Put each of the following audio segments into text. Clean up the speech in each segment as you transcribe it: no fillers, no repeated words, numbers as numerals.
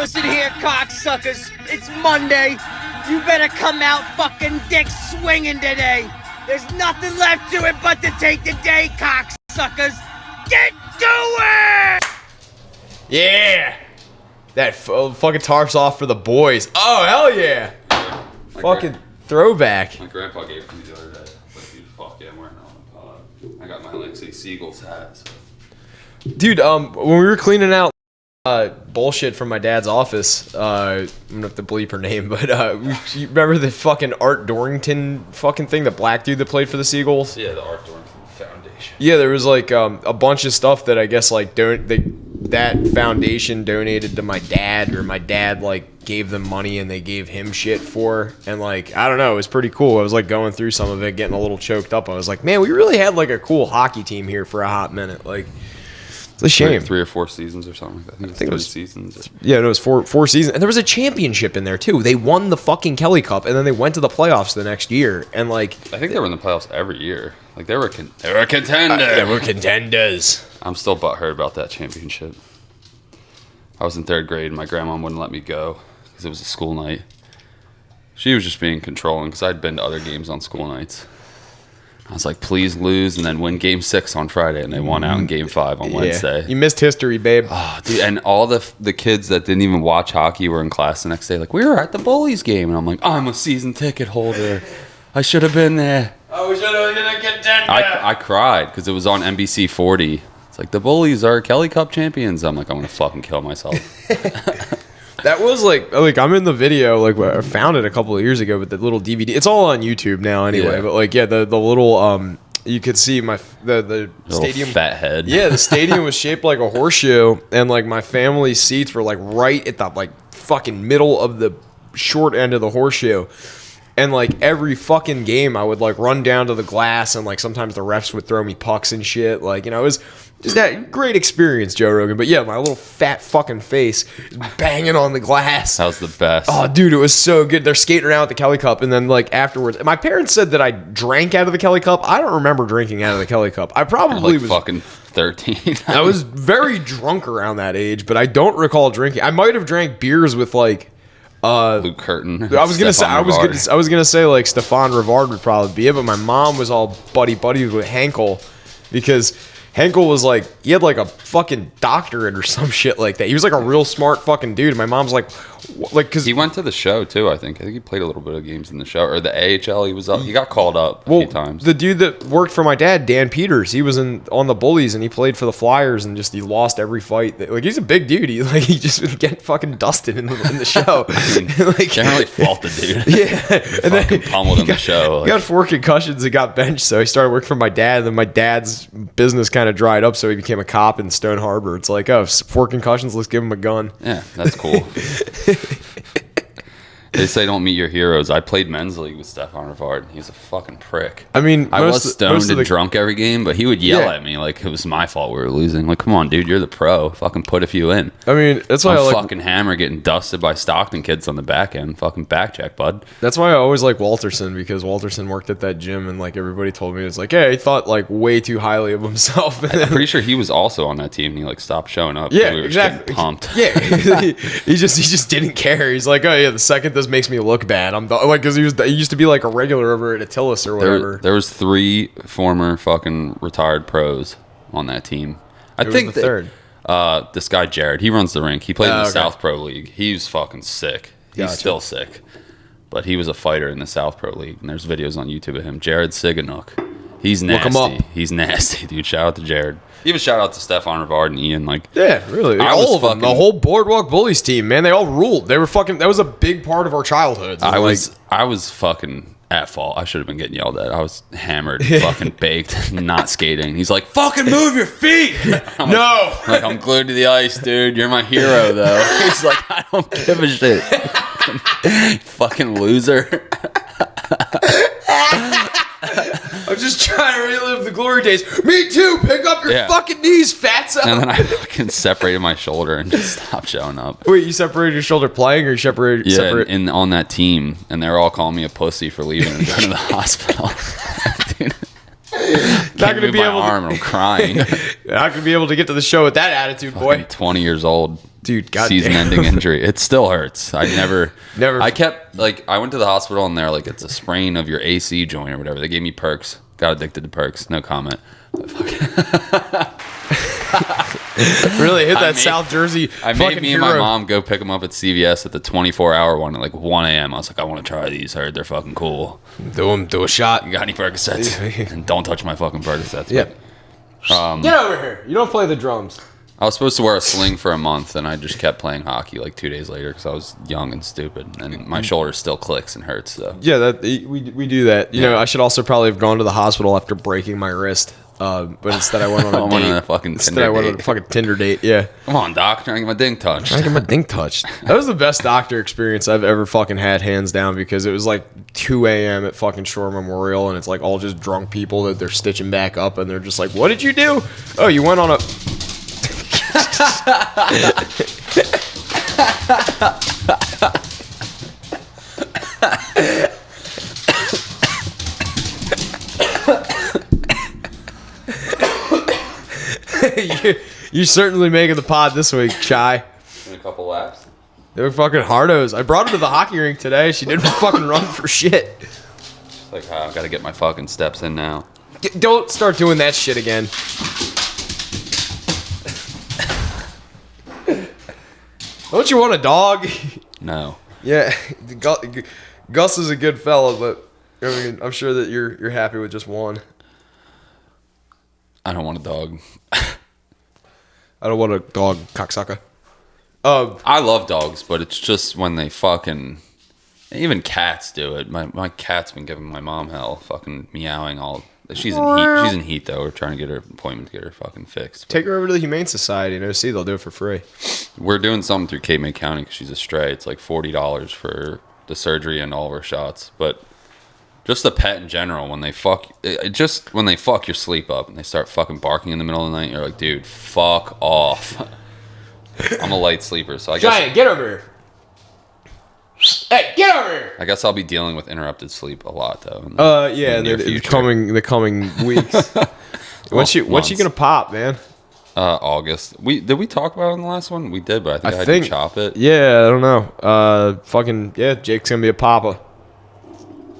Listen here, cocksuckers. It's Monday. You better come out fucking dick swinging today. There's nothing left to it but to take the day, cocksuckers. Get to it! Yeah! That fucking tarp's off for the boys. Oh, hell yeah! Fucking throwback. My grandpa gave it to me the other day. But he was fuck yeah, I'm wearing it on the pod. I got my Alexei Siegel's hat. So. Dude, when we were cleaning out bullshit from my dad's office, I'm gonna have to bleep her name, but you remember the fucking Art Dorrington fucking thing, the black dude that played for the Seagulls? Yeah, the Art Dorrington Foundation. Yeah, there was like a bunch of stuff that I guess like that foundation donated to my dad, or my dad like gave them money and they gave him shit for, and like I don't know, it was pretty cool. I was like going through some of it, getting a little choked up. I was like, man, we really had like a cool hockey team here for a hot minute. Like, it's a shame. 3 or 4 seasons or something like that. I think it was seasons. Yeah, it was four seasons, and there was a championship in there too. They won the fucking Kelly Cup, and then they went to the playoffs the next year. And like, I think they were in the playoffs every year. Like they were a contender. They were contenders. I'm still butthurt about that championship. I was in 3rd grade, and my grandma wouldn't let me go because it was a school night. She was just being controlling because I'd been to other games on school nights. I was like, please lose and then win Game 6 on Friday, and they won out in Game 5 on Wednesday. You missed history, babe. Oh, dude, and all the kids that didn't even watch hockey were in class the next day like, we were at the Bullies game. And I'm like, I'm a season ticket holder. I should have been there. Oh, we should have been a contender. I cried because it was on NBC 40. It's like, the Bullies are Kelly Cup champions. I'm like, I'm going to fucking kill myself. That was like I'm in the video, like I found it a couple of years ago, but the little DVD, it's all on YouTube now anyway. Yeah. But like, yeah, the little you could see the stadium fat head. Yeah, the stadium was shaped like a horseshoe, and like my family's seats were like right at the like fucking middle of the short end of the horseshoe. And like every fucking game, I would like run down to the glass, and like sometimes the refs would throw me pucks and shit. Like, you know, it was that great experience, Joe Rogan. But yeah, my little fat fucking face banging on the glass. That was the best. Oh, dude, it was so good. They're skating around with the Kelly Cup, and then like afterwards, my parents said that I drank out of the Kelly Cup. I don't remember drinking out of the Kelly Cup. I probably like was fucking 13. I was very drunk around that age, but I don't recall drinking. I might have drank beers with like. Luke Curtin. I was gonna say like Stefan Rivard would probably be it, but my mom was all buddy with Henkel because Henkel was like, he had like a fucking doctorate or some shit like that. He was like a real smart fucking dude. And my mom's like, because he went to the show too. I think he played a little bit of games in the show, or the AHL. He was up. He got called up a few times. The dude that worked for my dad, Dan Peters, he was on the Bullies, and he played for the Flyers, and just he lost every fight. Like, he's a big dude. He just would get fucking dusted in the show. I mean, like, can't really fault the dude. Yeah, and then pummeled in the show. He got 4 concussions and got benched, so he started working for my dad. And then my dad's business kind of dried up, so he became a cop in Stone Harbor. It's like, oh, 4 concussions, let's give him a gun. Yeah, that's cool. They say don't meet your heroes. I played men's league with Stefan Rivard. He's a fucking prick. I mean, I was stoned and drunk every game, but he would yell at me like it was my fault we were losing. Like, come on, dude, you're the pro. Fucking put a few in. I mean, that's why I like fucking Hammer getting dusted by Stockton kids on the back end. Fucking back check, bud. That's why I always like Walterson, because Walterson worked at that gym, and like everybody told me, it's like, yeah, he thought like way too highly of himself. I'm pretty sure he was also on that team, and he like stopped showing up. Yeah, we were exactly. Pumped. Yeah, he just didn't care. He's like, oh yeah, the second this makes me look bad, I'm like, because he used to be like a regular over at Attilas or whatever. There was 3 former fucking retired pros on that team. I think the third. This guy Jared, he runs the rink. He played in the South Pro League. He's fucking sick. He's still sick, but he was a fighter in the South Pro League. And there's videos on YouTube of him. Jared Siganuk. He's nasty. Look him up. He's nasty, dude. Shout out to Jared. Even shout out to Stefan Rivard and Ian. Like, yeah, really, all of them. The whole Boardwalk Bullies team, man, they all ruled. They were fucking. That was a big part of our childhoods. I was fucking at fault. I should have been getting yelled at. I was hammered, fucking baked, not skating. He's like, fucking move your feet. I'm glued to the ice, dude. You're my hero, though. He's like, I don't give a shit. Fucking loser. I'm just trying to relive the glory days. Me too. Pick up your fucking knees, fatso. And then I fucking separated my shoulder and just stopped showing up. Wait, you separated your shoulder playing, or you separated? Yeah, and on that team, and they were all calling me a pussy for leaving and going to the hospital. Dude, not going to be able. My arm, and I'm crying. Not going to be able to get to the show with that attitude, boy. 20 years old. Dude, goddamn. season-ending injury. It still hurts. Never. I kept I went to the hospital and they're like, it's a sprain of your AC joint or whatever. They gave me perks. Got addicted to perks. No comment. Really hit that South Jersey. I made me and my mom go pick them up at CVS at the 24-hour one at like 1 a.m. I was like, I want to try these. I heard they're fucking cool. Do a shot. You got any Percocets? And don't touch my fucking Percocets. Yeah. Get over here. You don't play the drums. I was supposed to wear a sling for a month, and I just kept playing hockey like 2 days later because I was young and stupid, and my shoulder still clicks and hurts. So yeah, we do that. You know, I should also probably have gone to the hospital after breaking my wrist, but instead I went on a date. I went on a fucking Tinder date. Yeah. Come on, doc, trying to get my ding touched. I get my ding touched. That was the best doctor experience I've ever fucking had, hands down, because it was like 2 a.m. at fucking Shore Memorial, and it's like all just drunk people that they're stitching back up, and they're just like, "What did you do? Oh, you went on a." You're certainly making the pod this week, Chai. In a couple laps. They were fucking hardos. I brought her to the hockey rink today. She didn't fucking run for shit. It's like, I've got to get my fucking steps in now. Don't start doing that shit again. Don't you want a dog? No. Yeah, Gus is a good fella, but I mean, I'm sure that you're happy with just one. I don't want a dog. I don't want a dog, cocksucker. I love dogs, but it's just when they fucking... Even cats do it. My cat's been giving my mom hell, fucking meowing all... She's in heat. She's in heat, though. We're trying to get her an appointment to get her fucking fixed. Take her over to the Humane Society and see, they'll do it for free. We're doing something through Cape May County because she's a stray. It's like $40 for the surgery and all of her shots. But just the pet in general, when they fuck your sleep up and they start fucking barking in the middle of the night, you're like, dude, fuck off. I'm a light sleeper, so I guess... Giant, get over here. Hey, get over here! I guess I'll be dealing with interrupted sleep a lot, though. Yeah, the coming weeks. What's she gonna pop, man? August. Did we talk about it in the last one? We did, but I had to chop it. Yeah, I don't know. Jake's gonna be a papa.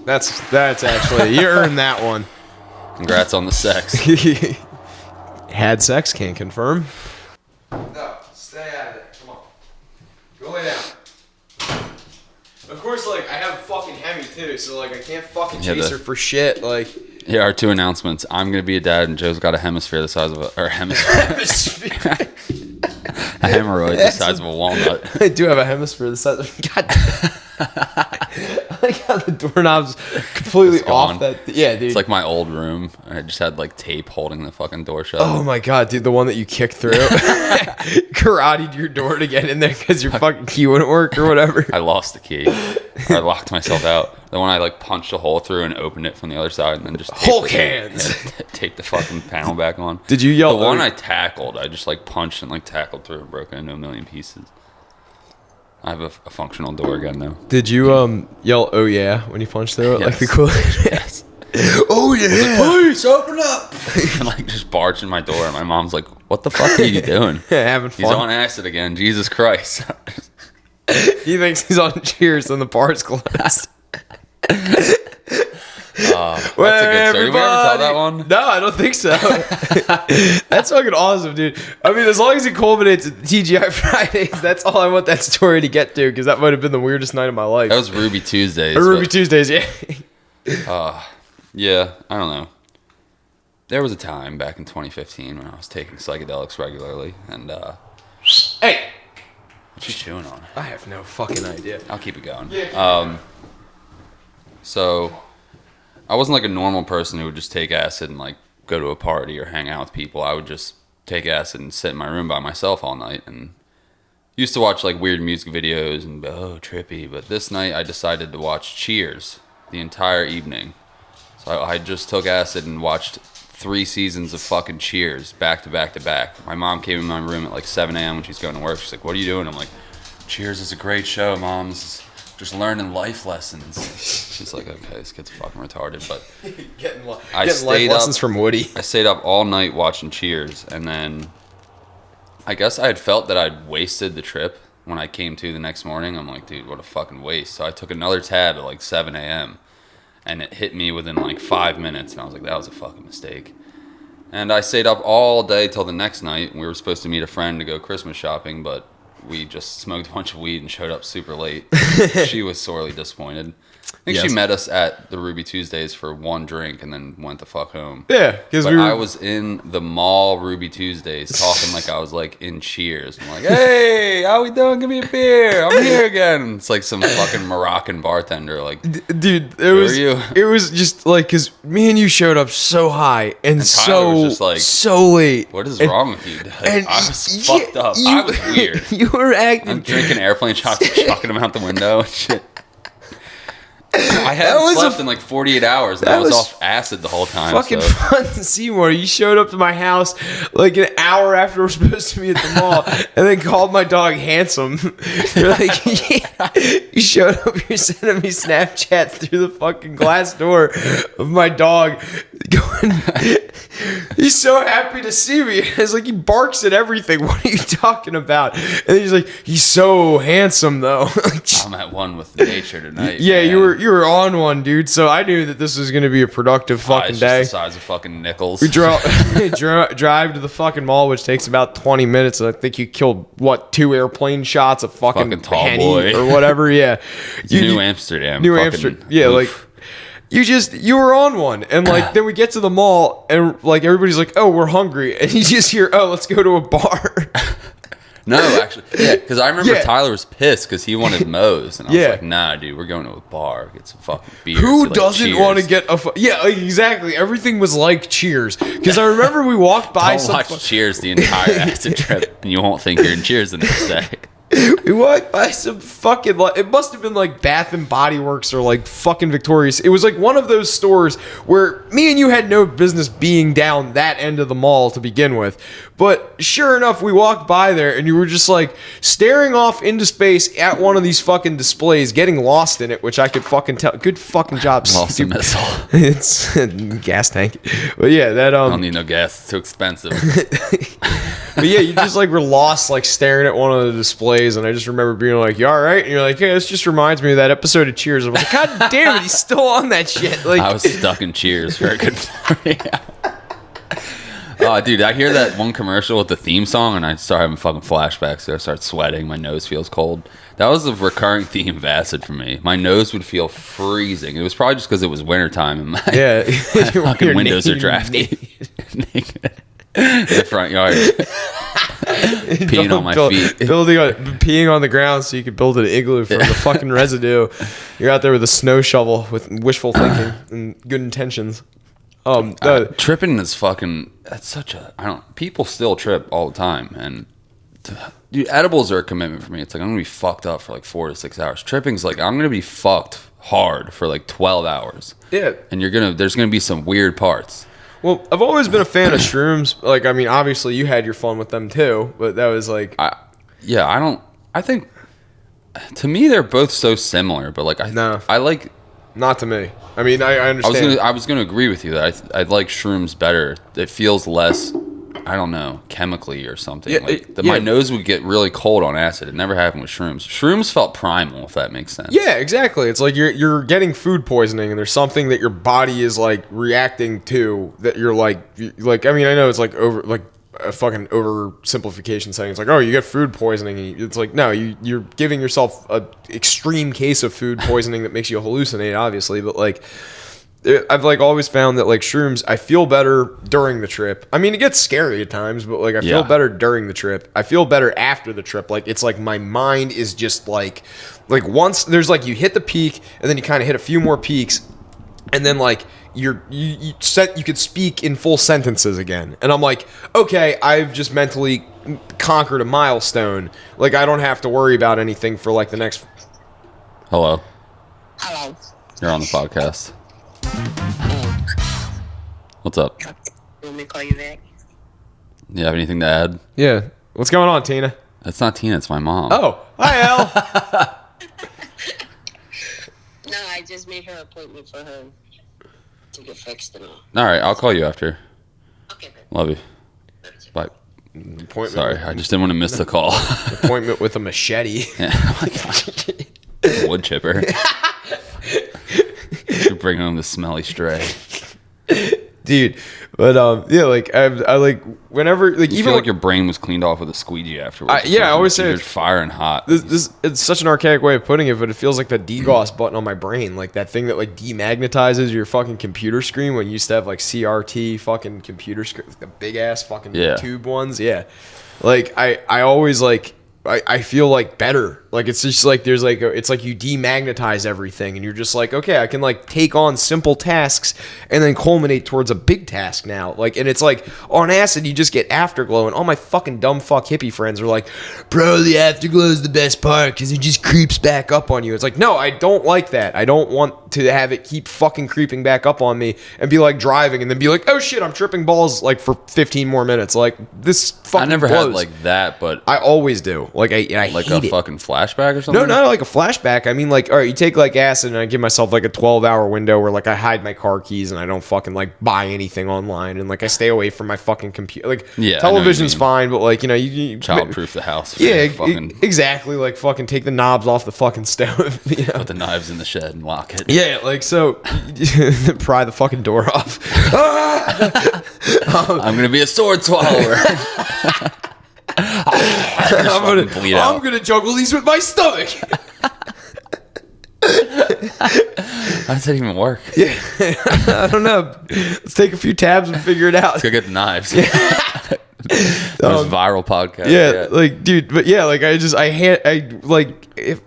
That's actually you earned that one. Congrats on the sex. Had sex, can't confirm. No, stay out of it. Come on, go lay down. Of course, like, I have fucking Hemi, too, so, like, I can't fucking chase her for shit, like... Yeah, our 2 announcements. I'm going to be a dad, and Joe's got a hemisphere the size of a... Or hemisphere. A hemorrhoid the size of a walnut. I do have a hemisphere the size of... God I like how the doorknob's completely off that... Yeah, dude. It's like my old room. I just had, like, tape holding the fucking door shut. Oh, my God, dude, the one that you kicked through. Karate'd your door to get in there because your fucking key wouldn't work or whatever. I lost the key. I locked myself out. The one I, like, punched a hole through and opened it from the other side and then just... Hulk hands! Tape the fucking panel back on. Did you yell... The one I tackled, I just, like, punched and, like, tackled through and broke it into a million pieces. I have a functional door again, though. Did you yell, "Oh yeah," when you punched through it? Yes. Like the cool... Yes. Oh yeah! Like, please, open up! And, like, just barged in my door, and my mom's like, what the fuck are you doing? Having fun. He's on acid again, Jesus Christ. He thinks he's on Cheers and the bar's closed. That's a good story. Did we ever tell that one? No, I don't think so. That's fucking awesome, dude. I mean, as long as it culminates at the TGI Fridays, that's all I want that story to get to, because that might have been the weirdest night of my life. That was Ruby Tuesdays. Tuesdays, yeah. Yeah, I don't know. There was a time back in 2015 when I was taking psychedelics regularly, and Hey! what you chewing on? I have no fucking idea. I'll keep it going. Yeah. So I wasn't like a normal person who would just take acid and like go to a party or hang out with people. I would just take acid and sit in my room by myself all night, and used to watch like weird music videos and trippy. But this night I decided to watch Cheers the entire evening. So I just took acid and watched 3 seasons of fucking Cheers back to back to back. My mom came in my room at like 7 a.m. when she's going to work. She's like, "What are you doing?" I'm like, "Cheers is a great show, Mom. This is just learning life lessons." She's like, "Okay, this kid's fucking retarded." But getting I life stayed lessons up from Woody. I stayed up all night watching Cheers, and then I guess I had felt that I'd wasted the trip when I came to the next morning. I'm like, dude, what a fucking waste. So I took another tab at like 7 a.m. and it hit me within like 5 minutes. And I was like, that was a fucking mistake. And I stayed up all day till the next night. We were supposed to meet a friend to go Christmas shopping, but we just smoked a bunch of weed and showed up super late. She was sorely disappointed. I think she met us at the Ruby Tuesdays for one drink and then went the fuck home. Yeah, because I was in the mall Ruby Tuesdays talking like I was like in Cheers. I'm like, hey, how we doing? Give me a beer. I'm here again. It's like some fucking Moroccan bartender. Like, dude, it was just like because me and you showed up so high and Tyler was just like, so late. What is wrong with you? Like, I was fucked up. I was weird. You were acting. I'm drinking airplane shots and chucking them out the window and shit. I hadn't slept in like 48 hours and I was off acid the whole time. Fucking fun, Seymour. You showed up to my house like an hour after we're supposed to be at the mall and then called my dog handsome. You're like, yeah. You showed up, you're sending me Snapchats through the fucking glass door of my dog going, he's so happy to see me. It's like he barks at everything. What are you talking about? And then he's like, he's so handsome though. I'm at one with nature tonight. Yeah, man. you were on one, dude. So I knew that this was going to be a productive fucking it's day. Just the size of fucking nickels. We drive to the fucking mall, which takes about 20 minutes. And I think you killed what 2 airplane shots of fucking tall Henny boy or whatever. Yeah, New Amsterdam. New Amsterdam. Yeah, oof. like you were on one, and like then we get to the mall, and like everybody's like, oh, we're hungry, and you just hear, oh, let's go to a bar. No, actually, yeah, because I remember Tyler was pissed because he wanted Moe's, and I was like, nah, dude, we're going to a bar, get some fucking beer. Who doesn't want to get a yeah, like, exactly. Everything was like Cheers, because I remember we walked by. Don't watch Cheers the entire acid trip, and you won't think you're in Cheers the next day. We walked by some fucking, it must have been like Bath and Body Works or like fucking Victoria's. It was like one of those stores where me and you had no business being down that end of the mall to begin with. But sure enough, we walked by there and you were just like staring off into space at one of these fucking displays, getting lost in it, which I could fucking tell. Good fucking job, Lost a missile. It's a gas tank. But yeah, that I don't need no gas. It's too expensive. But yeah, you just like were lost, like staring at one of the displays, and I just remember being like, "You all right?" And you're like, "Hey, this just reminds me of that episode of Cheers." I was like, "God damn it, he's still on that shit!" Like I was stuck in Cheers for a good 40 hours. Dude, I hear that one commercial with the theme song, and I start having fucking flashbacks. So I start sweating. My nose feels cold. That was a recurring theme of acid for me. My nose would feel freezing. It was probably just because it was wintertime and my fucking windows are drafty. The front yard. Peeing on my feet. Peeing on the ground so you could build an igloo from the fucking residue. You're out there with a snow shovel with wishful thinking and good intentions. Tripping is fucking, that's such a, people still trip all the time. And dude, edibles are a commitment for me. It's like, I'm going to be fucked up for like 4 to 6 hours. Tripping's like, I'm going to be fucked hard for like 12 hours. Yeah. And there's going to be some weird parts. Well, I've always been a fan of shrooms. Like, I mean, obviously you had your fun with them too, but that was like... I think, to me, they're both so similar, but like, I like... Not to me. I mean, I understand. I was going to agree with you that I like shrooms better. It feels less, I don't know, chemically or something. Yeah, my nose would get really cold on acid. It never happened with shrooms. Shrooms felt primal, if that makes sense. Yeah, exactly. It's like you're getting food poisoning, and there's something that your body is like reacting to that you're like. I mean, I know it's like a fucking oversimplification saying it's like, oh, you get food poisoning. It's like, no, you're giving yourself a extreme case of food poisoning that makes you hallucinate, obviously, but like. I've like always found that like shrooms, I feel better during the trip. I mean, it gets scary at times, but like I feel better during the trip. I feel better after the trip. Like it's like my mind is just like once there's like you hit the peak and then you kind of hit a few more peaks, and then like you could speak in full sentences again. And I'm like, okay, I've just mentally conquered a milestone. Like I don't have to worry about anything for like the next. Hello. Hello. You're on the podcast. What's up? You want me to call you back? You have anything to add? Yeah. What's going on, Tina? It's not Tina, it's my mom. Oh, hi, Al. No, I just made her appointment for her to get fixed and all. All right, I'll call you after. Okay, babe. Love you. Bye. Appointment. Sorry, I just didn't want to miss the call. Appointment with a machete. Yeah. Oh my God. Wood chipper. Should bring home the smelly stray. Dude, but yeah, like I like whenever like You even feel like your brain was cleaned off with a squeegee afterwards. I always say it's fire and hot. this it's such an archaic way of putting it, but it feels like the DGOS button on my brain, like that thing that like demagnetizes your fucking computer screen when you used to have like CRT fucking computer screen, like the big ass fucking tube ones. Yeah, like I always like I feel like better. Like it's just like there's like it's like you demagnetize everything and you're just like, okay, I can like take on simple tasks and then culminate towards a big task now. Like, and it's like on acid you just get afterglow, and all my fucking dumb fuck hippie friends are like, bro, the afterglow is the best part because it just creeps back up on you. It's like, no, I don't like that. I don't want to have it keep fucking creeping back up on me and be like driving and then be like, oh shit, I'm tripping balls like for 15 more minutes. Like this fucking I never blows. had like that, but I always do. Like I like hate a it. fucking flashback or something. No, not like a flashback. I mean, like, all right, you take like acid, and I give myself like a 12-hour window where like I hide my car keys and I don't fucking like buy anything online, and like I stay away from my fucking computer. Like, Yeah, I know what you television's mean. fine, but like you Childproof the house. Yeah, Fucking exactly. Like fucking take the knobs off the fucking stove. You know? put the knives in the shed and lock it. Yeah, like so, pry the fucking door off. I'm gonna be a sword swallower. I'm gonna juggle these with my stomach. How does that even work? Yeah, I don't know. Let's take a few tabs and figure it out. Let's go get the knives. Most viral podcast. Yeah, like dude, but yeah, like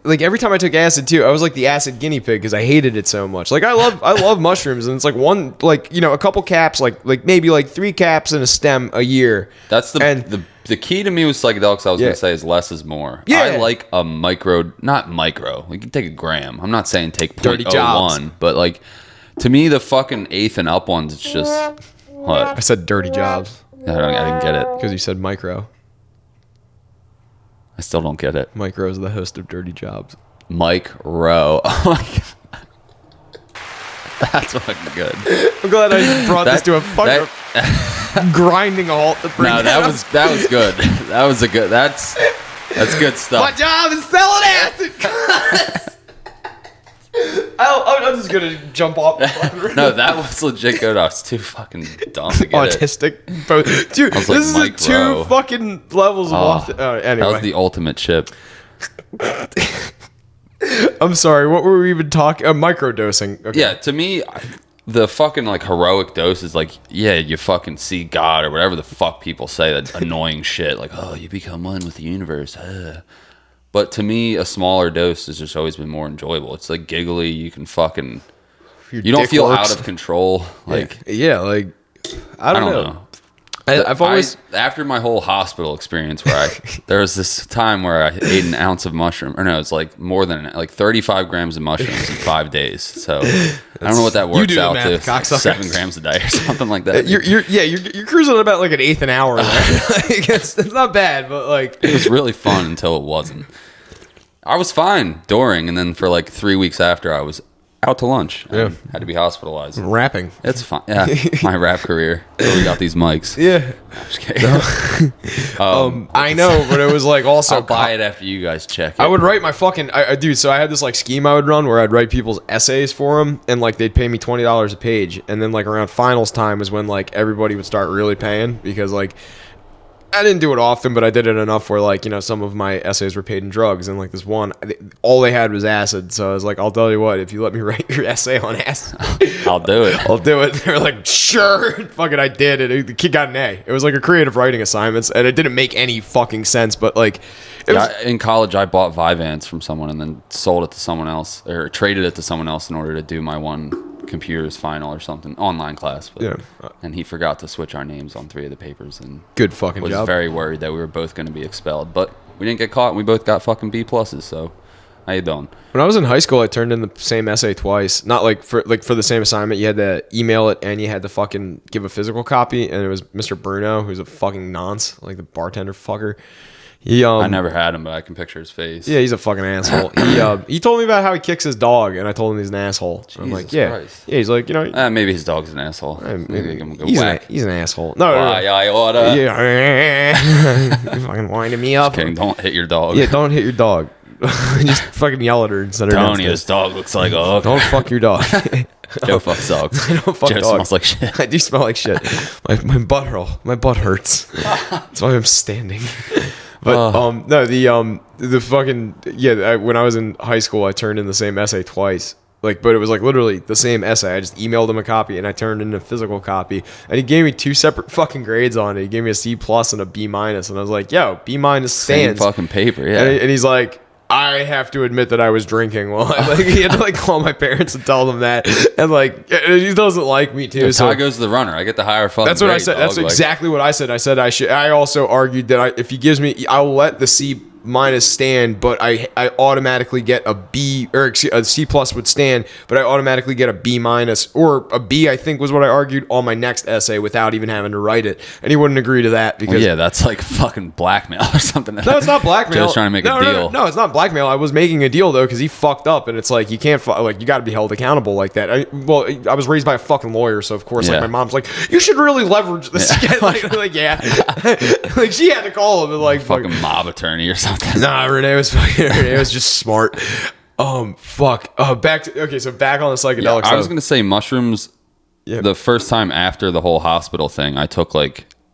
like every time I took acid too, I was like the acid guinea pig because I hated it so much. Like I love mushrooms, and it's like one like a couple caps, like maybe like 3 caps and a stem a year. That's the key to me with psychedelics. I was gonna say is less is more. Yeah. I like a not micro. You can take a gram. I'm not saying take Dirty jobs. 0.01, but like to me the fucking eighth and up ones, it's just what I said dirty jobs I didn't get it. because you said micro. I still don't get it. Micro is the host of Dirty Jobs. Mike Rowe. Oh my god. That's fucking good. I'm glad I brought this to a fucking grinding halt. No, that was good. That was that's good stuff. My job is selling acid. I'm just gonna jump off. The fucking roof. No, that was legit good. I was too fucking dumb to get it. Autistic. Both. Dude, I was this like is Mike the 2 Rowe. fucking levels of anyway. That was the ultimate chip. I'm sorry. What were we even talking? Microdosing. Okay. Yeah, to me, the fucking like heroic dose is like, yeah, you fucking see God or whatever the fuck people say. That annoying shit. Like, oh, you become one with the universe. But to me, a smaller dose has just always been more enjoyable. It's like giggly. You can fucking. You don't feel out of control. Like, yeah, like I don't know. I've always after my whole hospital experience where there was this time where I ate an ounce of mushroom, or no, it's like more than like 35 grams of mushrooms in 5 days. So I don't know what that works out to. Like 7 grams a day or something like that. You're cruising at about like an eighth an hour. There. Like, it's not bad, but like it was really fun until it wasn't. I was fine during, and then for like 3 weeks after, I was out to lunch. Yeah. Had to be hospitalized. rapping. It's fine. Yeah, my rap career. So we got these mics. Yeah. I'm just kidding. I know, but it was like also I'll buy it after you guys check it. I would write my fucking dude. So I had this like scheme I would run where I'd write people's essays for them, and like they'd pay me $20 a page, and then like around finals time is when like everybody would start really paying because like I didn't do it often, but I did it enough where like some of my essays were paid in drugs, and like this one, all they had was acid. So I was like, I'll tell you what, if you let me write your essay on acid, I'll do it. I'll do it. They were like, sure. Fucking I did it. The kid got an A. It was like a creative writing assignments, and it didn't make any fucking sense, but like it was. In college, I bought Vyvanse from someone and then sold it to someone else, or traded it to someone else in order to do my one computer's final or something, online class. But, Yeah. And he forgot to switch our names on 3 of the papers, and Good fucking was job. very worried that we were both going to be expelled. But we didn't get caught, and we both got fucking B pluses. So how you doing? When I was in high school, I turned in the same essay twice. Not like for the same assignment. You had to email it and you had to fucking give a physical copy. And it was Mr. Bruno, who's a fucking nonce, like the bartender fucker. I never had him, but I can picture his face. Yeah, he's a fucking asshole. He told me about how he kicks his dog, and I told him he's an asshole. I'm like, yeah. Christ. Yeah, he's like, Maybe his dog's an asshole. Maybe give him a good whack. He's an asshole. No. I oughta. Yeah. You're fucking winding me up. Kidding, don't hit your dog. Yeah, don't hit your dog. Just fucking yell at her and send her Tony, downstairs. his dog looks like a... Don't fuck your dog. Joe fucks dogs. I don't fuck Joe dogs. smells like shit. I do smell like shit. My butt hurts. That's why I'm standing. But no, the fucking when I was in high school, I turned in the same essay twice. But it was literally the same essay. I just emailed him a copy and I turned in a physical copy. And he gave me 2 separate fucking grades on it. He gave me a C+ and a B-. And I was like, yo, B- stands. Same fucking paper, yeah. And he's like, I have to admit that I was drinking. Well, he had to call my parents and tell them that. And he doesn't like me too. So I goes to the runner. I get the higher fucking that's what grade, I said. dog. That's exactly what I said. I said I should. I also argued that if he gives me, I'll let the C- stand, but I automatically get a B, or a C+ would stand, but I automatically get a B- or a B, I think was what I argued on my next essay without even having to write it. And he wouldn't agree to that because that's like fucking blackmail or something. No, it's not blackmail. Joe's trying to make a deal. No, it's not blackmail. I was making a deal though because he fucked up, and it's like you can't you got to be held accountable like that. I was raised by a fucking lawyer, so of course my mom's like, you should really leverage this. Yeah, she had to call him and fucking mob attorney or something. Nah, Renee was just smart. Back on the psychedelics. I was gonna say mushrooms. Yeah. The first time after the whole hospital thing, I took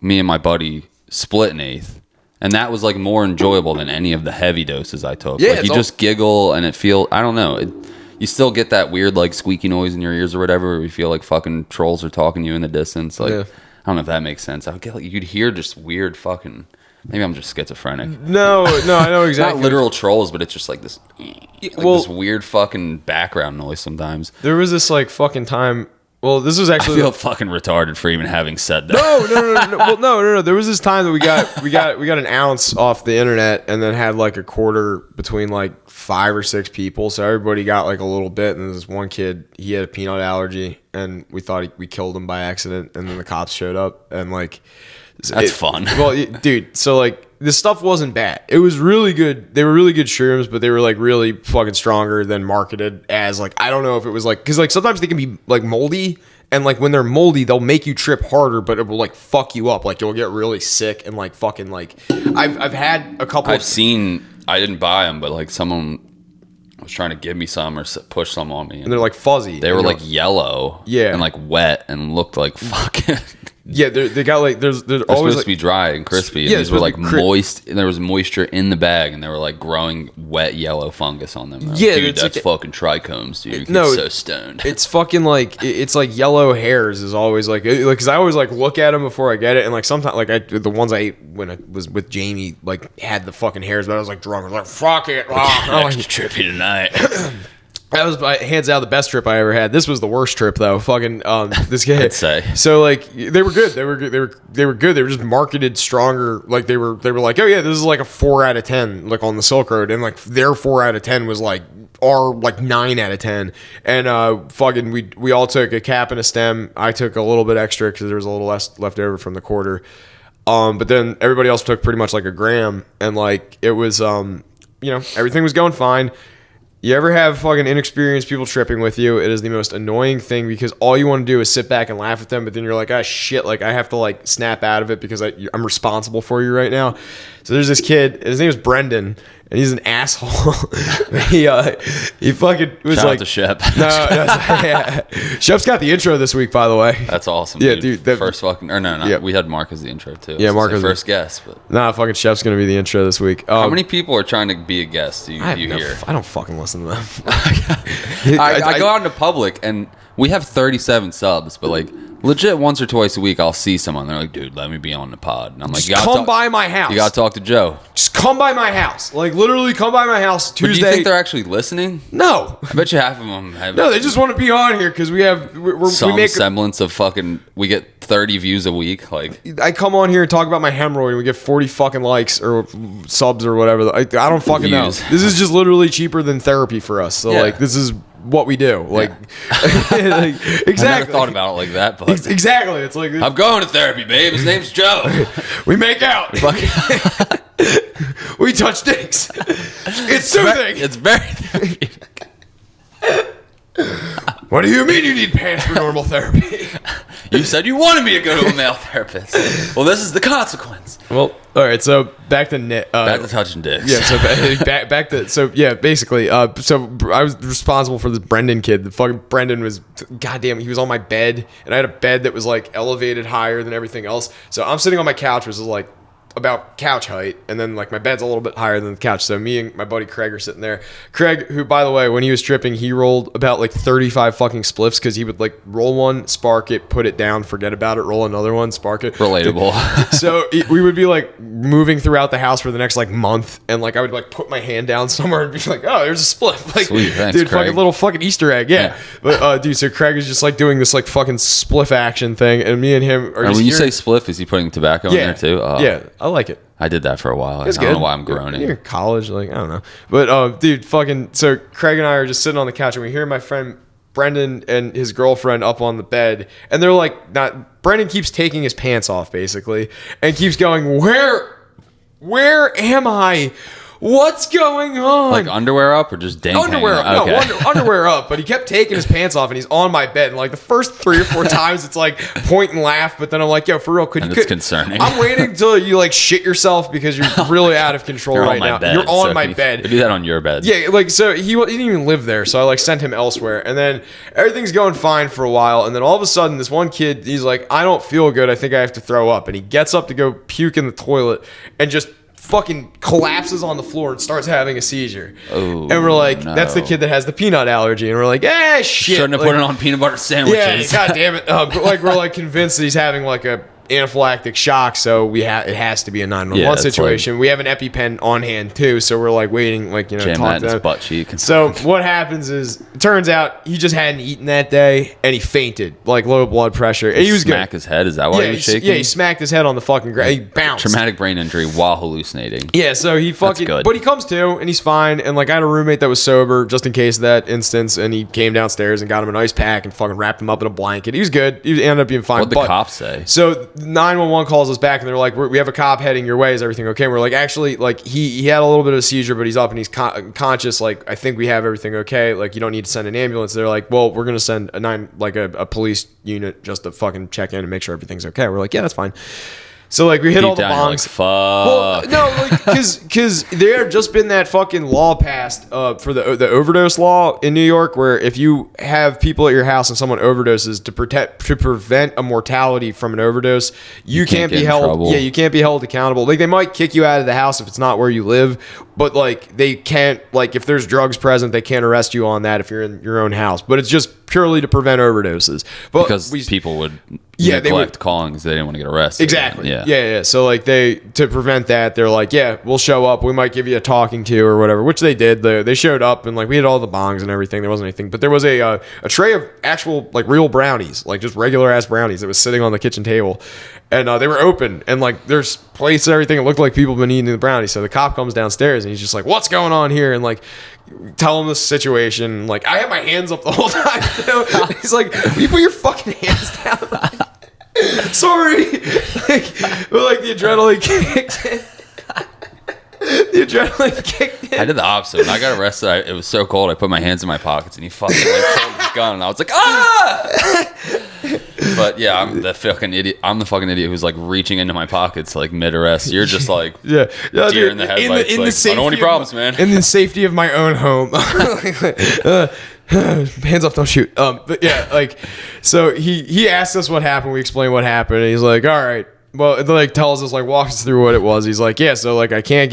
me and my buddy split an eighth, and that was more enjoyable than any of the heavy doses I took. Yeah, you just giggle and I don't know. You still get that weird squeaky noise in your ears or whatever, where you feel like fucking trolls are talking to you in the distance. I don't know if that makes sense. I would get you'd hear just weird fucking. Maybe I'm just schizophrenic. No, I know exactly. Not literal trolls, but it's just this, this weird fucking background noise sometimes. There was this fucking time. Well, this was actually. I feel fucking retarded for even having said that. No. Well, no. There was this time that we got an ounce off the internet and then had a quarter between 5 or 6 people. So everybody got a little bit. And this one kid, he had a peanut allergy, and we thought we killed him by accident. And then the cops showed up and That's fun. Well, dude, so this stuff wasn't bad. It was really good. They were really good shrooms, but they were really fucking stronger than marketed as I don't know if it was because sometimes they can be moldy, and when they're moldy, they'll make you trip harder, but it will fuck you up. You'll get really sick and fucking I've had a couple. I didn't buy them, but someone was trying to give me some or push some on me, and they're fuzzy. They were yellow, yeah, and wet, and looked like fucking. Yeah, they got they're always supposed to be dry and crispy. And these were moist, and there was moisture in the bag, and they were growing wet yellow fungus on them. Dude, that's fucking trichomes, dude. You're so stoned. It's fucking it's yellow hairs is always because I always look at them before I get it, and sometimes the ones I ate when I was with Jamie had the fucking hairs, but I was drunk. I was fuck it, extra trippy tonight. That was hands down the best trip I ever had. This was the worst trip though. Fucking this kid. I'd say. So they were good. They were good. They were just marketed stronger. They were oh yeah, this is a 4 out of 10 on the Silk Road, and their 4 out of 10 was our 9 out of 10. And fucking we all took a cap and a stem. I took a little bit extra because there was a little less left over from the quarter. But then everybody else took pretty much a gram, and it was everything was going fine. You ever have fucking inexperienced people tripping with you? It is the most annoying thing because all you want to do is sit back and laugh at them, but then you're ah, shit, I have to snap out of it because I'm responsible for you right now. So there's this kid, his name is Brendan, and he's an asshole. he fucking was Shout out to Shep. No, yeah. Shep's got the intro this week, by the way. That's awesome. Yeah, dude. First fucking, or no, yeah. We had Mark as the intro too. Yeah, Mark was was first guest. But nah, fucking Shep's gonna be the intro this week. How many people are trying to be a guest? Do you hear? I don't fucking listen to them. I go out into public and we have 37 subs, but legit once or twice a week I'll see someone. They're dude, let me be on the pod. And I'm just come by my house. You gotta talk to Joe. Just come by my house. Literally come by my house Tuesday. But do you think they're actually listening? No. I bet you half of them have. No, they just want to be on here because we make semblance of fucking. We get 30 views a week. I come on here and talk about my hemorrhoid and we get 40 fucking likes or subs or whatever. I don't fucking know. This is just literally cheaper than therapy for us. So this is what we do. Exactly. I never thought about it like that, but exactly. It's I'm going to therapy, babe. His name's Joe. We make out. We touch dicks. It's soothing. It's very therapeutic. What do you mean you need pants for normal therapy? You said you wanted me to go to a male therapist. Well, this is the consequence. Well, all right. So back to Back to touching dicks. Yeah. So back to basically. So I was responsible for this Brendan kid. The fucking Brendan was, goddamn, he was on my bed, and I had a bed that was like elevated higher than everything else. So I'm sitting on my couch, which is like about couch height, and then like my bed's a little bit higher than the couch. So me and my buddy Craig are sitting there. Craig, who by the way, when he was stripping, he rolled about like 35 fucking spliffs, because he would like roll one, spark it, put it down, forget about it, roll another one, spark it. Relatable. So we would be like moving throughout the house for the next like month, and like I would like put my hand down somewhere and be like, oh, there's a spliff. Like, sweet, thanks, dude, Craig. fucking little fucking Easter egg, yeah. But dude, so Craig is just like doing this like fucking spliff action thing, and me and him are. And just when you hearing- say spliff, is he putting tobacco in there too? Oh, yeah, I like it. I did that for a while. It's I good. don't know why I'm groaning. You're in college, like I don't know, but dude, fucking. So Craig and I are just sitting on the couch, and we hear my friend Brendan and his girlfriend up on the bed, and they're like, not. Brendan keeps taking his pants off basically, and keeps going, where am I? What's going on? Like underwear up or just dank Underwear up. hanging out? No, underwear up. But he kept taking his pants off, and he's on my bed. And like the first 3 or 4 times, it's like point and laugh. But then I'm like, yo, for real, It's concerning. I'm waiting until you like shit yourself because you're really out of control You're right on my now. bed. You're on so my you bed. do that on your bed. Yeah, like so he didn't even live there, so I like sent him elsewhere, and then everything's going fine for a while, and then all of a sudden this one kid, he's like, I don't feel good, I think I have to throw up, and he gets up to go puke in the toilet and just fucking collapses on the floor and starts having a seizure. Oh, and we're like, no. that's the kid that has the peanut allergy, and we're like, shit. Shouldn't have like, put it on peanut butter sandwiches. yeah, god damn it. But like we're like convinced that he's having like a anaphylactic shock, so it has to be a 911 Yeah, it's situation. We have an EpiPen on hand too, so we're like waiting, like, you know, Jam talk that in to his them. butt cheek. So what happens is, it turns out he just hadn't eaten that day, and he fainted, like low blood pressure. And he was Smack good. his head? Is that why he was shaking? Yeah, he smacked his head on the fucking ground. He bounced. Traumatic brain injury while hallucinating. Yeah, so he fucking, good. but he comes to, and he's fine. And like I had a roommate that was sober just in case of that instance, and he came downstairs and got him an ice pack and fucking wrapped him up in a blanket. He was good. He ended up being fine. What'd the cops say? So 911 calls us back, and they're like, we have a cop heading your way. Is everything okay? And we're like, actually, like he had a little bit of a seizure, but he's up and he's conscious. Like, I think we have everything okay. Like, you don't need to send an ambulance. They're like, well, we're gonna send a police unit just to fucking check in and make sure everything's okay. We're like, yeah, that's fine. So like we hit Deep all the down, you're like, bongs. fuck. Well, no, like because there had just been that fucking law passed for the overdose law in New York, where if you have people at your house and someone overdoses, to prevent a mortality from an overdose, you can't get be in held. trouble. Yeah, you can't be held accountable. Like, they might kick you out of the house if it's not where you live, but like they can't, like, if there's drugs present, they can't arrest you on that if you're in your own house. But it's just purely to prevent overdoses. But Because people would Yeah, they neglect would- calling because they didn't want to get arrested. Exactly. Yeah. Yeah. So like to prevent that, they're like, yeah, we'll show up. We might give you a talking to or whatever, which they did. They showed up, and like we had all the bongs and everything. There wasn't anything, but there was a tray of actual like real brownies, like just regular ass brownies that was sitting on the kitchen table, and they were open, and like there's plates and everything. It looked like people have been eating the brownies. So the cop comes downstairs, and he's just like, what's going on here? And like, tell him the situation. Like, I had my hands up the whole time too. He's like, will you put your fucking hands down? Sorry. But the adrenaline kicked in. The adrenaline kicked in. I did the opposite. When I got arrested, it was so cold. I put my hands in my pockets, and he fucking pulled his gun, and I was like, ah! But yeah, I'm the fucking idiot. I'm the fucking idiot who's like reaching into my pockets like mid arrest. You're just like Yeah, deer dude, in the headlights. in the Like, I safety don't want any of problems, my- man. In the safety of my own home. Hands up, don't shoot. But yeah, like, so he asked us what happened. We explained what happened, and he's like, all right. Well, it like tells us, like, walks us through what it was. He's like, yeah, so like I can't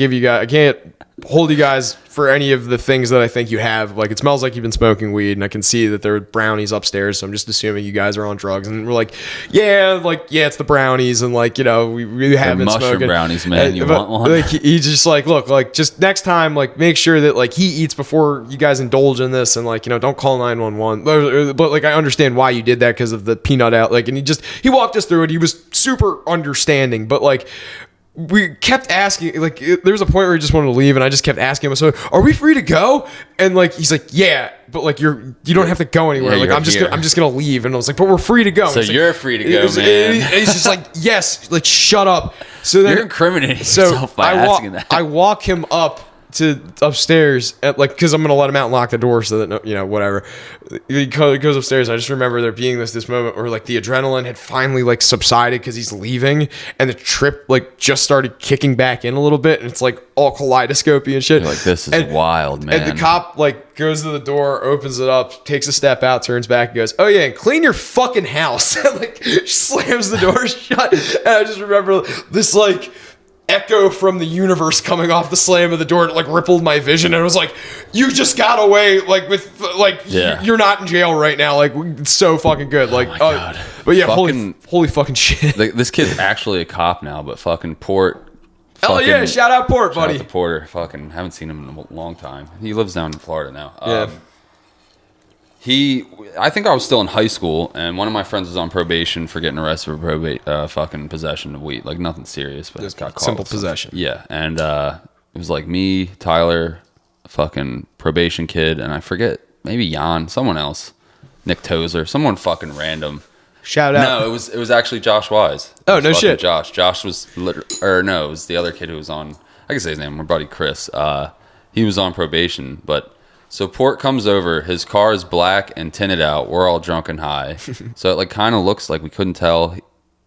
hold you guys for any of the things that I think you have. Like, it smells like you've been smoking weed, and I can see that there are brownies upstairs, so I'm just assuming you guys are on drugs. And we're like, yeah, it's the brownies, and like, you know, we have been mushroom smoking brownies, man. You but, want one? Like, he's just like, look, like, just next time, like, make sure that like he eats before you guys indulge in this, and like, you know, don't call 911. But like, I understand why you did that because of the peanut out. Like, and he walked us through it. He was super understanding, but like, we kept asking, like, there was a point where he just wanted to leave, and I just kept asking him, so, are we free to go? And, like, he's like, yeah, but, like, you don't have to go anywhere. Yeah, like, I'm just gonna leave. And I was like, but we're free to go. So you're like, free to go, man. And he's just like, yes, like, shut up. So then, You're incriminating yourself by asking that. I walk him up to upstairs, because I'm gonna let him out and lock the door so that whatever. He goes upstairs. I just remember there being this moment where like the adrenaline had finally like subsided because he's leaving, and the trip like just started kicking back in a little bit, and it's like all kaleidoscopy and shit. You're like, this is wild, man. And the cop like goes to the door, opens it up, takes a step out, turns back, and goes, "Oh yeah, and clean your fucking house." And, like, slams the door shut. And I just remember this like echo from the universe coming off the slam of the door. It like rippled my vision, and it was like, you just got away, like, with like, you're not in jail right now. Like, it's so fucking good. Like, my God. But yeah, holy fucking shit. This kid's actually a cop now, but fucking Port. Oh yeah, shout out Port, buddy. Shout out to Porter. Fucking haven't seen him in a long time. He lives down in Florida now. Yeah. I think I was still in high school, and one of my friends was on probation for getting arrested for fucking possession of weed. Like, nothing serious, but Just got caught. simple possession. Yeah, and it was like me, Tyler, a fucking probation kid, and I forget, maybe Jan, someone else, Nick Tozer, someone fucking random. Shout out. No, it was actually Josh Wise. Oh, no shit. Josh was, it was the other kid who was on, I can say his name, my buddy Chris. He was on probation, but so Port comes over, his car is black and tinted out. We're all drunk and high. So it like kind of looks like we couldn't tell.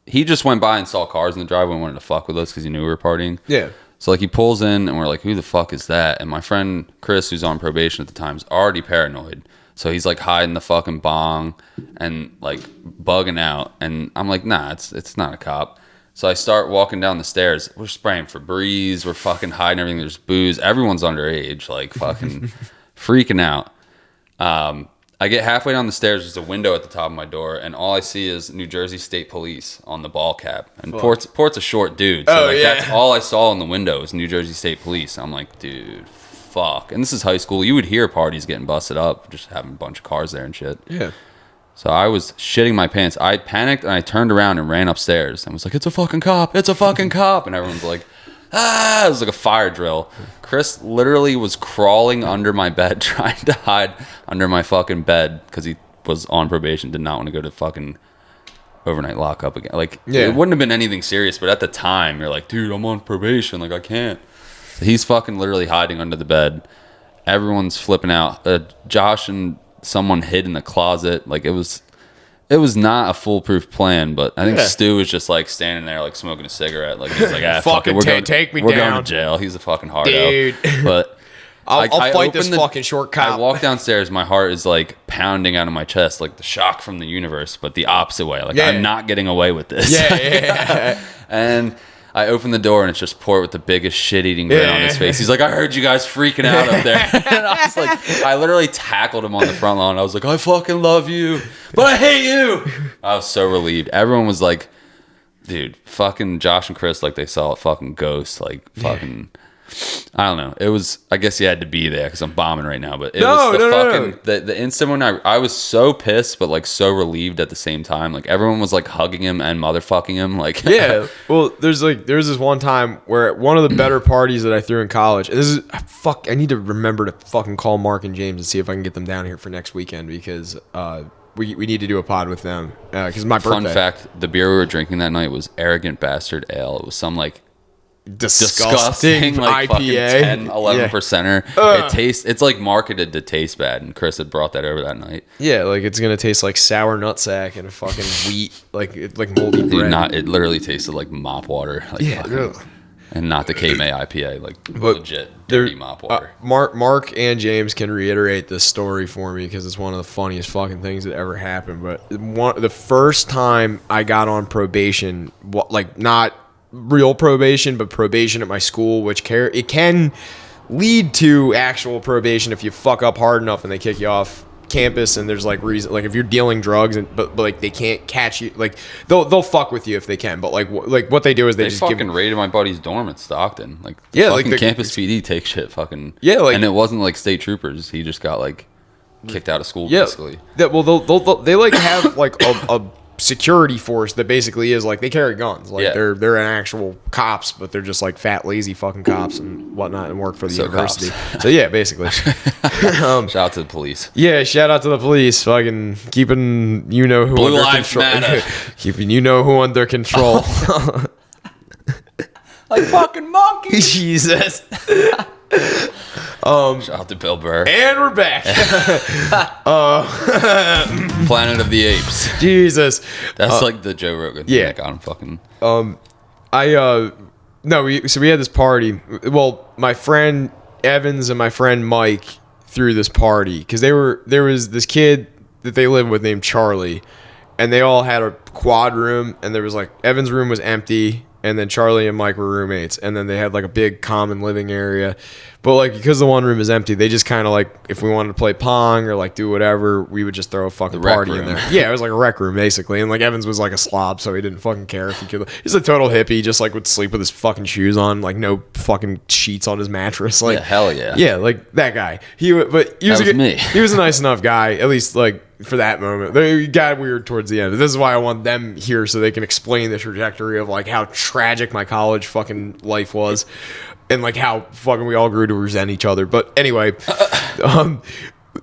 He just went by and saw cars in the driveway and wanted to fuck with us because he knew we were partying. Yeah. So like he pulls in and we're like, who the fuck is that? And my friend Chris, who's on probation at the time, is already paranoid. So he's like hiding the fucking bong and like bugging out. And I'm like, nah, it's not a cop. So I start walking down the stairs. We're spraying Febreze. We're fucking hiding everything. There's booze. Everyone's underage. Like fucking freaking out. I get halfway down the stairs. There's a window at the top of my door, and all I see is New Jersey State Police on the ball cap. And Port's a short dude, so that's all I saw in the window is New Jersey State Police. I'm like, dude, fuck. And this is high school. You would hear parties getting busted up, just having a bunch of cars there and shit. Yeah. So I was shitting my pants. I panicked and I turned around and ran upstairs and was like, it's a fucking cop. It's a fucking cop. And everyone's like, ah, it was like a fire drill. Chris literally was crawling under my bed, trying to hide under my fucking bed because he was on probation, did not want to go to fucking overnight lockup again. Like, it wouldn't have been anything serious, but at the time, you're like, dude, I'm on probation. Like, I can't. So he's fucking literally hiding under the bed. Everyone's flipping out. Josh and someone hid in the closet. Like, it was not a foolproof plan, but I think Stu was just like standing there, like smoking a cigarette. Like he's like, ah, fuck it, we're going to jail. He's a fucking hard dude. But I'll fight this fucking short cop. I walk downstairs, my heart is like pounding out of my chest, like the shock from the universe, but the opposite way. Like I'm not getting away with this. Yeah. And I open the door and it's just Port with the biggest shit-eating grin on his face. He's like, I heard you guys freaking out up there. And I was like, I literally tackled him on the front lawn. I was like, I fucking love you, but I hate you. I was so relieved. Everyone was like, dude, fucking Josh and Chris, like they saw a fucking ghost, like fucking... I don't know. It was, I guess you had to be there because I'm bombing right now, but it was the instant when I was so pissed, but like so relieved at the same time. Like everyone was like hugging him and motherfucking him. Like, yeah. Well, there's this one time where at one of the better parties that I threw in college, and this is, I need to remember to fucking call Mark and James and see if I can get them down here for next weekend because, we need to do a pod with them because my birthday. Fun fact, the beer we were drinking that night was Arrogant Bastard Ale. It was some like disgusting like IPA, 10-11%er. It's like marketed to taste bad, and Chris had brought that over that night. Yeah, like it's gonna taste like sour nutsack and fucking wheat, like moldy bread. It literally tasted like mop water. Like and not the K-May IPA, like legit dirty mop water. Mark and James can reiterate this story for me because it's one of the funniest fucking things that ever happened. But the first time I got on probation, like not real probation, but probation at my school, which it can lead to actual probation if you fuck up hard enough and they kick you off campus. And there's like reason, like if you're dealing drugs but like they can't catch you, like they'll fuck with you if they can. But like what they do is they just fucking raided my buddy's dorm at Stockton. Like fucking like campus PD takes shit fucking and it wasn't like state troopers. He just got like kicked out of school basically. Yeah. Well, they like have like a security force that basically is like they carry guns. Like Yeah. they're an actual cops, but they're just like fat, lazy fucking cops and whatnot and work for the university. So yeah, basically. Shout out to the police. Yeah, shout out to the police. Fucking keeping who Blue under Lives control. Matter. Keeping who under control. Like fucking monkeys. Jesus. Shout out to Bill Burr. And we're back. Planet of the Apes. Jesus. That's like the Joe Rogan thing yeah. that got him fucking. We had this party. Well, my friend Evans and my friend Mike threw this party because there was this kid that they lived with named Charlie, and they all had a quad room, and there was like Evan's room was empty, and then Charlie and Mike were roommates, and then they had like a big common living area. But like because the one room is empty, they just kind of like if we wanted to play Pong or like do whatever, we would just throw a fucking rec party in room. there. Yeah, it was like a rec room basically. And like Evans was like a slob, so he didn't fucking care if he could. He's a total hippie, just like would sleep with his fucking shoes on, like no fucking sheets on his mattress. Like Yeah, hell yeah. Yeah, like that guy. He was me. He was a nice enough guy, at least like for that moment. They got weird towards the end. This is why I want them here so they can explain the trajectory of like how tragic my college fucking life was. And like how fucking we all grew to resent each other. But anyway,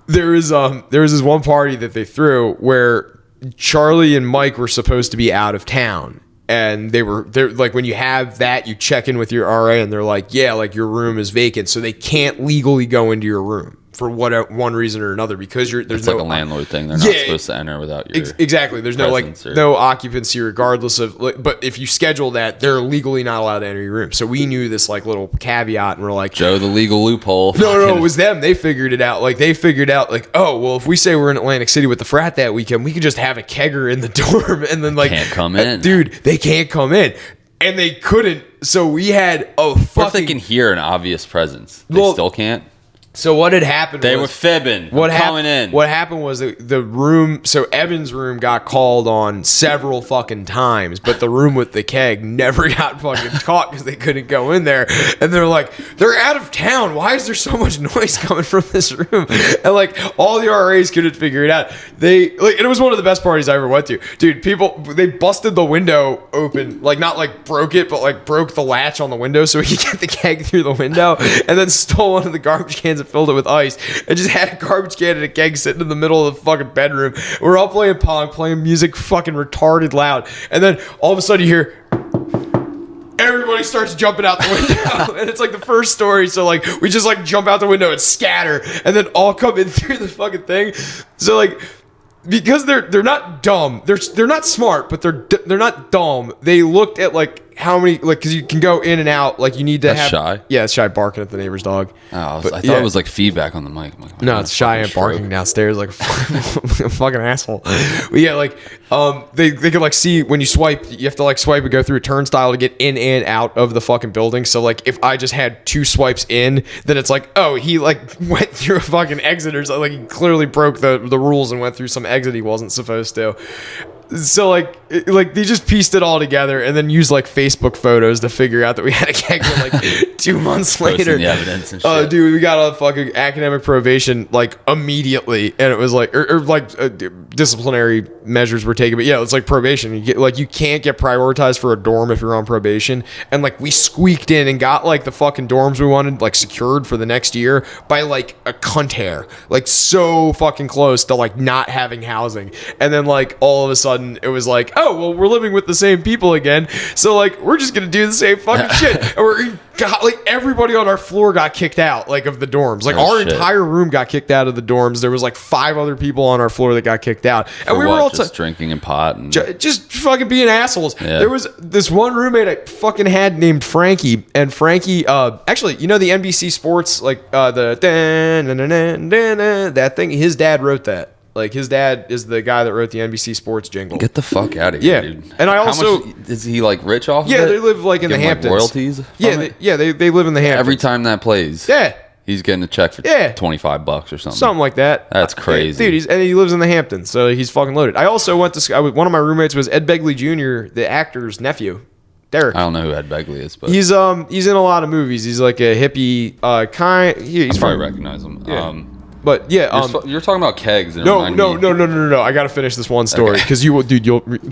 there was this one party that they threw where Charlie and Mike were supposed to be out of town. And they're like, when you have that, you check in with your RA and they're like, yeah, like your room is vacant. So they can't legally go into your room for one reason or another because there's It's no like a landlord thing. They're not supposed to enter without your exactly. There's no like presence or- no occupancy regardless of like, but if you schedule that, they're legally not allowed to enter your room. So we knew this like little caveat and we're like, Joe the legal loophole. no, it was them. They figured it out. Like they figured out like, oh, well, if we say we're in Atlantic City with the frat that weekend, we could just have a kegger in the dorm and then like Can't come in. Dude, they can't come in. And they couldn't. So we had a What if they fucking can hear an obvious presence? They Well, still can't? So what had happened They was, were fibbing. What coming in. What happened was the room. So Evan's room got called on several fucking times, but the room with the keg never got fucking caught because they couldn't go in there. And they're like, they're out of town. Why is there so much noise coming from this room? And like all the RAs couldn't figure it out. They like it was one of the best parties I ever went to, dude. They busted the window open, like not like broke it, but like broke the latch on the window so he could get the keg through the window, and then stole one of the garbage cans and filled it with ice and just had a garbage can and a keg sitting in the middle of the fucking bedroom. We're all playing Pong, playing music fucking retarded loud. And then all of a sudden you hear everybody starts jumping out the window. And it's like the first story. So like we just like jump out the window and scatter and then all come in through the fucking thing. So like because they're not dumb. They're not smart, but they're not dumb. They looked at like how many like because you can go in and out like you need to That's have Shy? Yeah, it's Shy barking at the neighbor's dog. Oh, But, I thought yeah. it was like feedback on the mic. I'm like, No, oh, it's Shy and fucking barking stroke. downstairs like a fucking asshole. But yeah, like they can like see when you swipe, you have to like swipe and go through a turnstile to get in and out of the fucking building. So like if I just had 2 swipes in, then it's like, oh, he like went through a fucking exit or something. Like he clearly broke the rules and went through some exit he wasn't supposed to. So like they just pieced it all together and then used like Facebook photos to figure out that we had a keg like 2 months Posting later. the evidence and Oh, shit. dude, we got a fucking academic probation like immediately, and it was like or like disciplinary measures were taken. But yeah, it's like probation. You get like you can't get prioritized for a dorm if you're on probation. And like we squeaked in and got like the fucking dorms we wanted like secured for the next year by like a cunt hair, like so fucking close to like not having housing. And then like all of a sudden it was like, oh well, we're living with the same people again, so like we're just gonna do the same fucking shit. And we're got like everybody on our floor got kicked out like of the dorms. Like Oh, our shit. entire room got kicked out of the dorms. There was like 5 other people on our floor that got kicked out, and For we what? were all just drinking and pot and just fucking being assholes. Yeah. There was this one roommate I fucking had named Frankie, and Frankie, actually, you know the NBC Sports, like the that thing. His dad wrote that. Like his dad is the guy that wrote the NBC Sports jingle. get the fuck out of here, Yeah. dude. And I How also- much, is he like rich off? Yeah, of it? they live like in the Getting, Hamptons. royalties. Yeah, from it? they live in the Hamptons. Every time that plays, Yeah, he's getting a check for Yeah. $25 or something. something like that. That's crazy. dude. And he lives in the Hamptons, so he's fucking loaded. I also went to one of my roommates was Ed Begley Jr., the actor's nephew, Derek. I don't know who Ed Begley is, but He's in a lot of movies. He's like a hippie he's I probably from recognize him. Yeah. But yeah, You're talking about kegs. And no. I gotta finish this one story because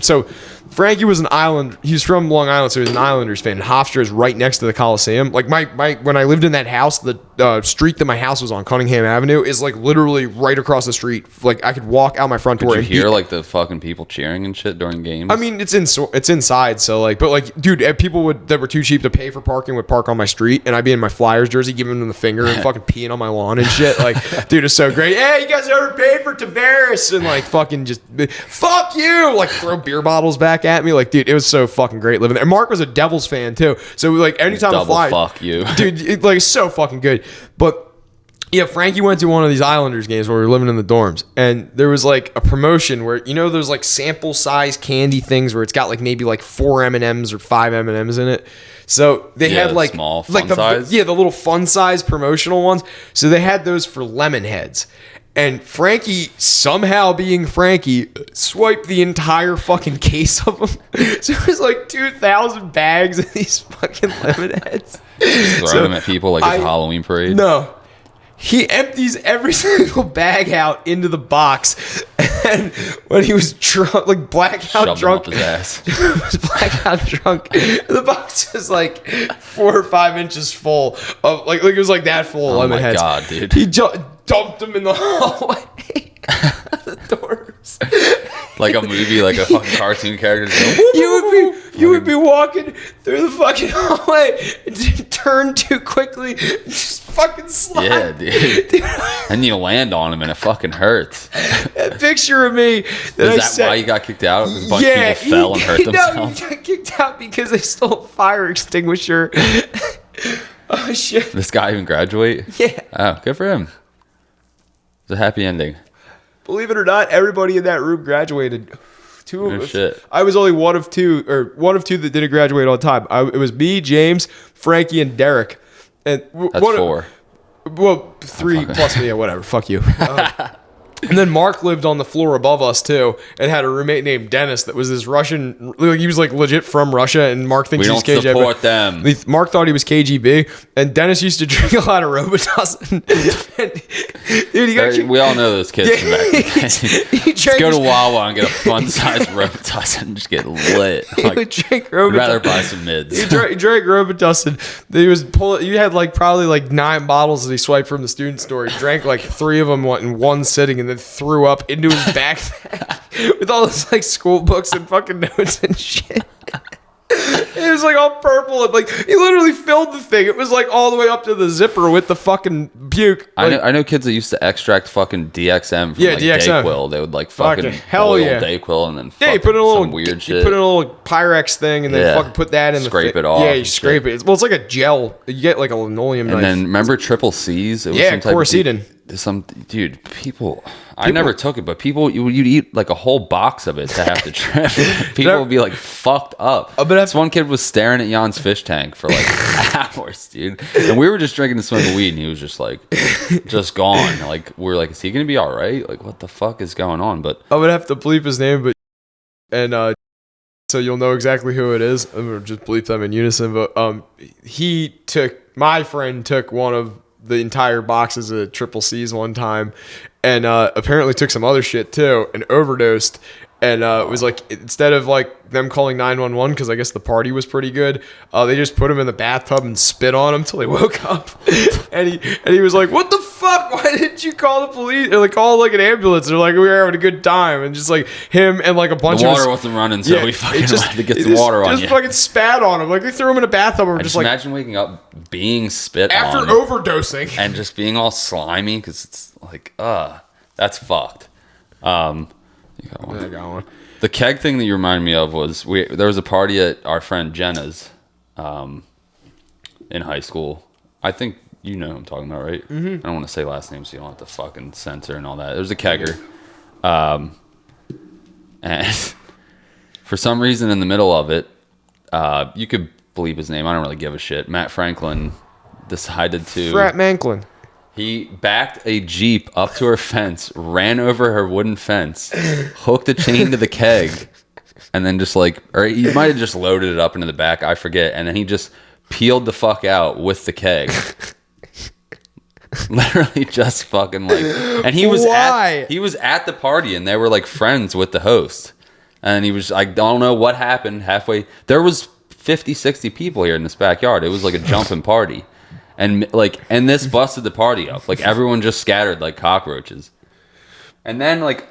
So Frankie was an island. He's from Long Island, so he's an Islanders fan. And Hofstra is right next to the Coliseum. Like my when I lived in that house, the street that my house was on, Cunningham Avenue, is like literally right across the street. Like I could walk out my front door. Did you hear like the fucking people cheering and shit during games? I mean, it's inside, so like, but like, dude, people that were too cheap to pay for parking would park on my street, and I'd be in my Flyers jersey, giving them the finger and fucking peeing on my lawn and shit. Like, dude, it's so great. Hey, you guys ever paid for Tavares? And like, fucking just fuck you, like throw beer bottles back at me. Like, dude, it was so fucking great living there. And Mark was a Devils fan too, so like anytime Double the Flyers, fuck you, dude, like so fucking good. But yeah, Frankie went to one of these Islanders games where we were living in the dorms, and there was like a promotion where, you know, there's like sample size candy things where it's got like maybe like 4 M&Ms or 5 M&Ms in it. So they had like small like fun size. the little fun size promotional ones. So they had those for lemon heads. And Frankie, somehow being Frankie, swiped the entire fucking case of them. So it was like 2,000 bags of these fucking lemon heads. Throwing them at people like it's a Halloween parade. No. He empties every single bag out into the box, and when he was drunk, like blackout Shoved drunk, him up his ass. he was blackout drunk. The box was like 4 or 5 inches full of like it was like that full of lemon heads. Oh my god, dude! He dumped them in the hallway. The doors. Like a movie, like a fucking cartoon character. You would be walking through the fucking hallway and turn too quickly and just fucking slide. Yeah, dude. And you land on him and it fucking hurts. That picture of me. Is that why you got kicked out? A bunch of people fell and hurt themselves. No, he got kicked out because they stole a fire extinguisher. Oh shit. This guy even graduate? Yeah. Oh, good for him. It's a happy ending. Believe it or not, everybody in that room graduated. Shit. I was only one of two that didn't graduate on time. It was me, James, Frankie, and Derek. And That's 4. Well, 3 plus me. Yeah, whatever. Fuck you. And then Mark lived on the floor above us too, and had a roommate named Dennis that was this Russian. Like, he was like legit from Russia, and Mark thinks We he's don't KGB. support them. Mark thought he was KGB, and Dennis used to drink a lot of Robitussin. Dude, he got We all know those kids from back in the day. he Just go to Wawa and get a fun-sized Robitussin and just get lit. He would drink Robitussin. I'd rather buy some mids. He drank Robitussin. He was pulling. You had like probably like 9 bottles that he swiped from the student store. He drank like 3 of them in one sitting, and then threw up into his backpack with all his like school books and fucking notes and shit. It was like all purple and like he literally filled the thing. It was like all the way up to the zipper with the fucking puke. Like, I know kids that used to extract fucking DXM from like DXM. Dayquil. They would like fucking hell boil yeah. Dayquil and then yeah, you fucking put in a little some weird shit. You put in a little Pyrex thing and then fucking put that in Scrape the it off Yeah, you and scrape shit. it. Well, it's like a gel. You get like a linoleum And knife. then remember triple C's? It was some type quercetin. Dude, people. I never took it, but people, you'd eat like a whole box of it to have to trip. People would be like fucked up. This one kid was staring at Jan's fish tank for like hours, dude. And we were just drinking and smoking weed, and he was just like, just gone. Like, we were like, is he gonna be all right? Like, what the fuck is going on? But I'm gonna have to bleep his name, but so you'll know exactly who it is. I'm gonna just bleep them in unison. But my friend took one of the entire boxes of triple C's one time, and apparently took some other shit too, and overdosed. And it was like, instead of like them calling 911, because I guess the party was pretty good, they just put him in the bathtub and spit on him till he woke up. and he was like, "What the fuck? Why didn't you call the police or like call like an ambulance?" They're like, "We were having a good time," and just like him and like a bunch the of water wasn't running, so we fucking had to get some just, water on just you. fucking spat on him. Like they threw him in a bathtub and were just like, imagine waking up being spit after on overdosing and just being all slimy because it's like, that's fucked. You got one. I got one. The keg thing that you reminded me of was there was a party at our friend Jenna's in high school. I think you know who I'm talking about, right? Mm-hmm. I don't want to say last names so you don't have to fucking censor and all that. There was a kegger. And for some reason in the middle of it, you could bleep his name. I don't really give a shit. Matt Franklin decided to... Frat Manklin. He backed a Jeep up to her fence, ran over her wooden fence, hooked a chain to the keg, and then just like, or he might have just loaded it up into the back, I forget, and then he just peeled the fuck out with the keg. Literally just fucking like, and he was at the party, and they were like friends with the host, and he was, I don't know what happened halfway. There was 50, 60 people here in this backyard. It was like a jumping party, and this busted the party up. Like everyone just scattered like cockroaches, and then like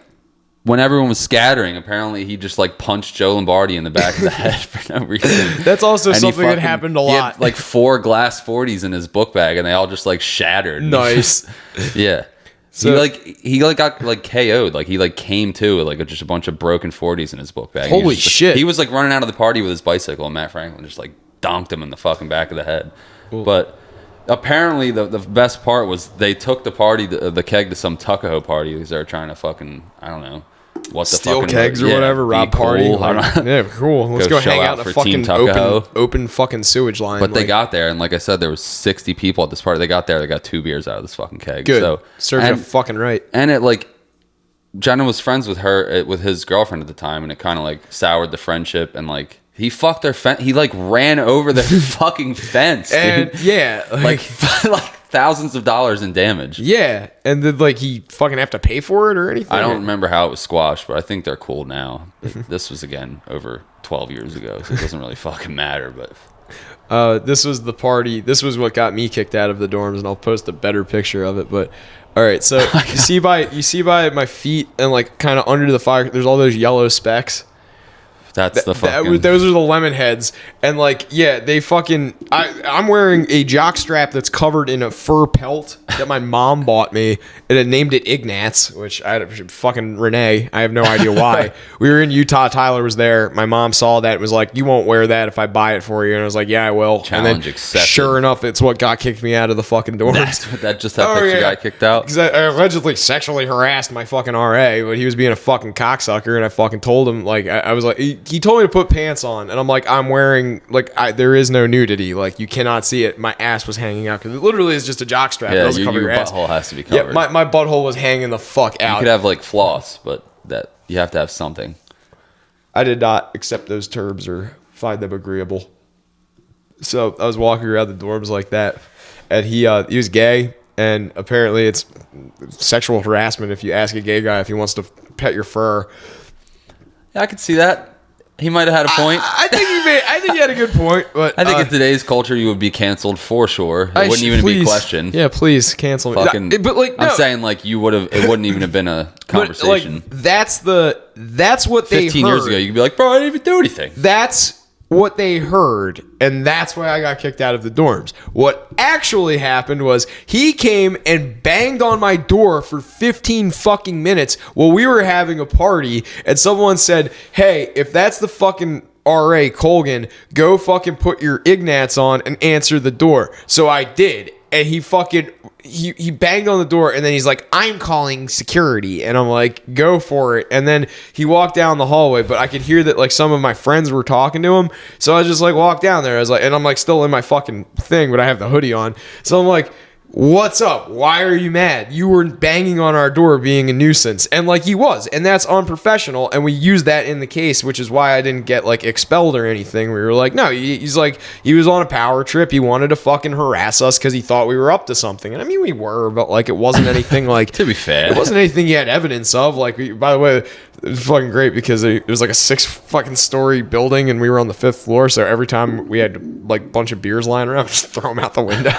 when everyone was scattering, apparently he just like punched Joe Lombardi in the back of the head for no reason. That's also something that happened a lot. He had like 4 glass 40s in his book bag, and they all just like shattered. Nice. Yeah. So he got like KO'd. Like he like came to with like just a bunch of broken 40s in his book bag. Holy shit. He was like running out of the party with his bicycle, and Matt Franklin just like donked him in the fucking back of the head. Cool. But apparently the best part was they took the party, the keg, to some Tuckahoe party because they were trying to fucking, I don't know, what the steal fucking kegs or whatever, rob party. Cool. Yeah, cool. Let's go hang out in the fucking open fucking sewage line. But they got there, and like I said, there was 60 people at this party. They got there, they got 2 beers out of this fucking keg. Good. So serves you fucking right. And it like, Jenna was friends with with his girlfriend at the time, and it kind of like soured the friendship, and like he fucked their fence. He like ran over their fucking fence, and dude. Yeah, like thousands of dollars in damage. Yeah, and did like he fucking have to pay for it or anything? I don't remember how it was squashed, but I think they're cool now. This was again over 12 years ago, so it doesn't really fucking matter. But this was the party. This was what got me kicked out of the dorms, and I'll post a better picture of it. But all right, so you see by my feet and like kind of under the fire, there's all those yellow specks. That's the fucking... Those are the lemon heads. And like, yeah, they fucking... I'm wearing a jock strap that's covered in a fur pelt that my mom bought me, and it named it Ignatz, which fucking Renee. I have no idea why. We were in Utah. Tyler was there. My mom saw that and was like, "You won't wear that if I buy it for you." And I was like, "Yeah, I will." Challenge and then, accepted. Sure enough, it's what got kicked me out of the fucking dorms. That picture got kicked out? Because I allegedly sexually harassed my fucking RA, but he was being a fucking cocksucker, and I fucking told him, like, I was like... He told me to put pants on, and I'm like, I'm wearing, like, there is no nudity. Like, you cannot see it. My ass was hanging out, because it literally is just a jock strap. Yeah, it doesn't cover your ass. Butthole has to be covered. Yeah, my butthole was hanging the fuck out. You could have, like, floss, but that you have to have something. I did not accept those terms or find them agreeable. So I was walking around the dorms like that, and he was gay, and apparently it's sexual harassment if you ask a gay guy if he wants to pet your fur. Yeah, I could see that. He might have had a point. I think he had a good point, but I think in today's culture you would be canceled for sure. It wouldn't even be questioned. Yeah, please cancel me. But like, no. I'm saying like you would have. It wouldn't even have been a conversation. But like, that's what they heard. 15 years ago, you could be like, bro, I didn't even do anything. That's what they heard, and that's why I got kicked out of the dorms. What actually happened was he came and banged on my door for 15 fucking minutes while we were having a party, and someone said, "Hey, if that's the fucking RA Colgan, go fucking put your Ignatz on and answer the door." So I did, and he fucking... He banged on the door, and then he's like, "I'm calling security," and I'm like, "Go for it." And then he walked down the hallway, but I could hear that like some of my friends were talking to him, so I just like walked down there. I was like, and I'm like still in my fucking thing, but I have the hoodie on, so I'm like, "What's up? Why are you mad? You were banging on our door being a nuisance." And like he was, and that's unprofessional, and we used that in the case, which is why I didn't get like expelled or anything. We were like, no, he's like, he was on a power trip. He wanted to fucking harass us because he thought we were up to something. And I mean, we were, but like it wasn't anything like... To be fair. It wasn't anything he had evidence of. Like, by the way, it was fucking great because it was like a 6 fucking story building, and we were on the 5th floor, so every time we had like a bunch of beers lying around, just throw them out the window.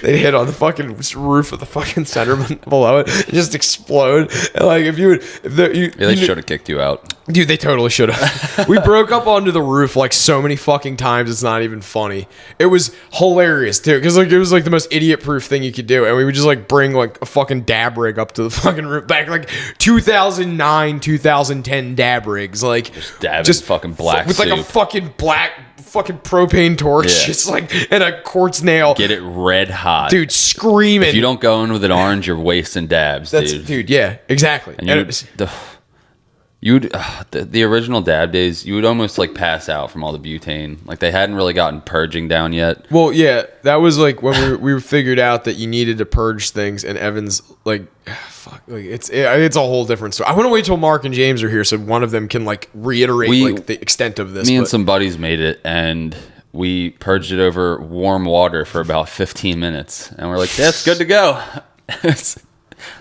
They hit on the fucking roof of the fucking center below it and just explode. And like they should have kicked you out. Dude, they totally should have. We broke up onto the roof like so many fucking times, it's not even funny. It was hilarious too, because like it was like the most idiot proof thing you could do, and we would just like bring like a fucking dab rig up to the fucking roof, back like 2009 2010 dab rigs, like just fucking black with like a fucking black fucking propane torch, just like, and a quartz nail. Get it red hot, dude, screaming. If you don't go in with an orange, you're wasting dabs. Dude, yeah, exactly. And the original dab days, you would almost like pass out from all the butane. Like they hadn't really gotten purging down yet. Well, yeah, that was like when we figured out that you needed to purge things, and Evan's like, fuck, like it's a whole different story. I want to wait till Mark and James are here so one of them can like reiterate like the extent of this. And some buddies made it, and we purged it over warm water for about 15 minutes. And we're like, that's good to go.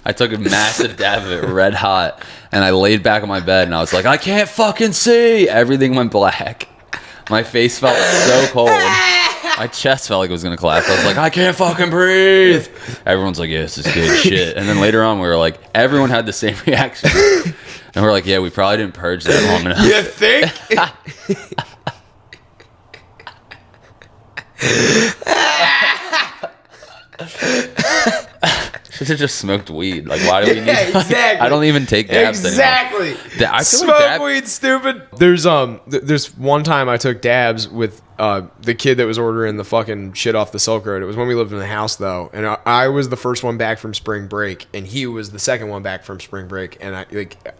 I took a massive dab of it, red hot, and I laid back on my bed, and I was like, I can't fucking see. Everything went black. My face felt so cold. My chest felt like it was going to collapse. I was like, I can't fucking breathe. Everyone's like, yeah, this is good shit. And then later on, we were like, everyone had the same reaction. And we're like, yeah, we probably didn't purge that long enough. You think? Should have just smoked weed. Like, why do we need? Exactly. I don't even take dabs exactly. anymore. I feel Smoke like dab- weed, stupid. There's one time I took dabs with the kid that was ordering the fucking shit off the Silk Road. It was when we lived in the house though, and I was the first one back from spring break, and he was the second one back from spring break. And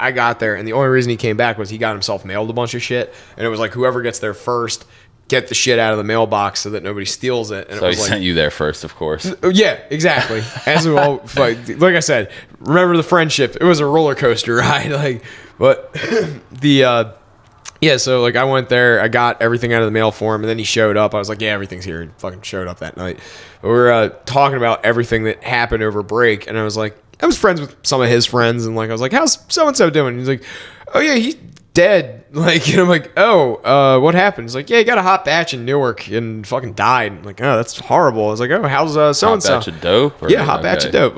I got there, and the only reason he came back was he got himself mailed a bunch of shit, and it was like whoever gets there first. Get the shit out of the mailbox so that nobody steals it. And so it was he sent you there first, of course. Yeah, exactly. As we all, like I said, remember the friendship. It was a roller coaster ride. Like, but so like I went there, I got everything out of the mail for him, and then he showed up. I was like, yeah, everything's here. He fucking showed up that night. We were talking about everything that happened over break, and I was like, I was friends with some of his friends, and like I was like, how's so and so doing? And he's like, oh yeah, he's dead. Like, and I'm like, oh, what happened? He's like, yeah, he got a hot batch in Newark and fucking died. I'm like, oh, that's horrible. I was like, oh, how's so and so? Hot batch of dope? Yeah, hot batch of dope.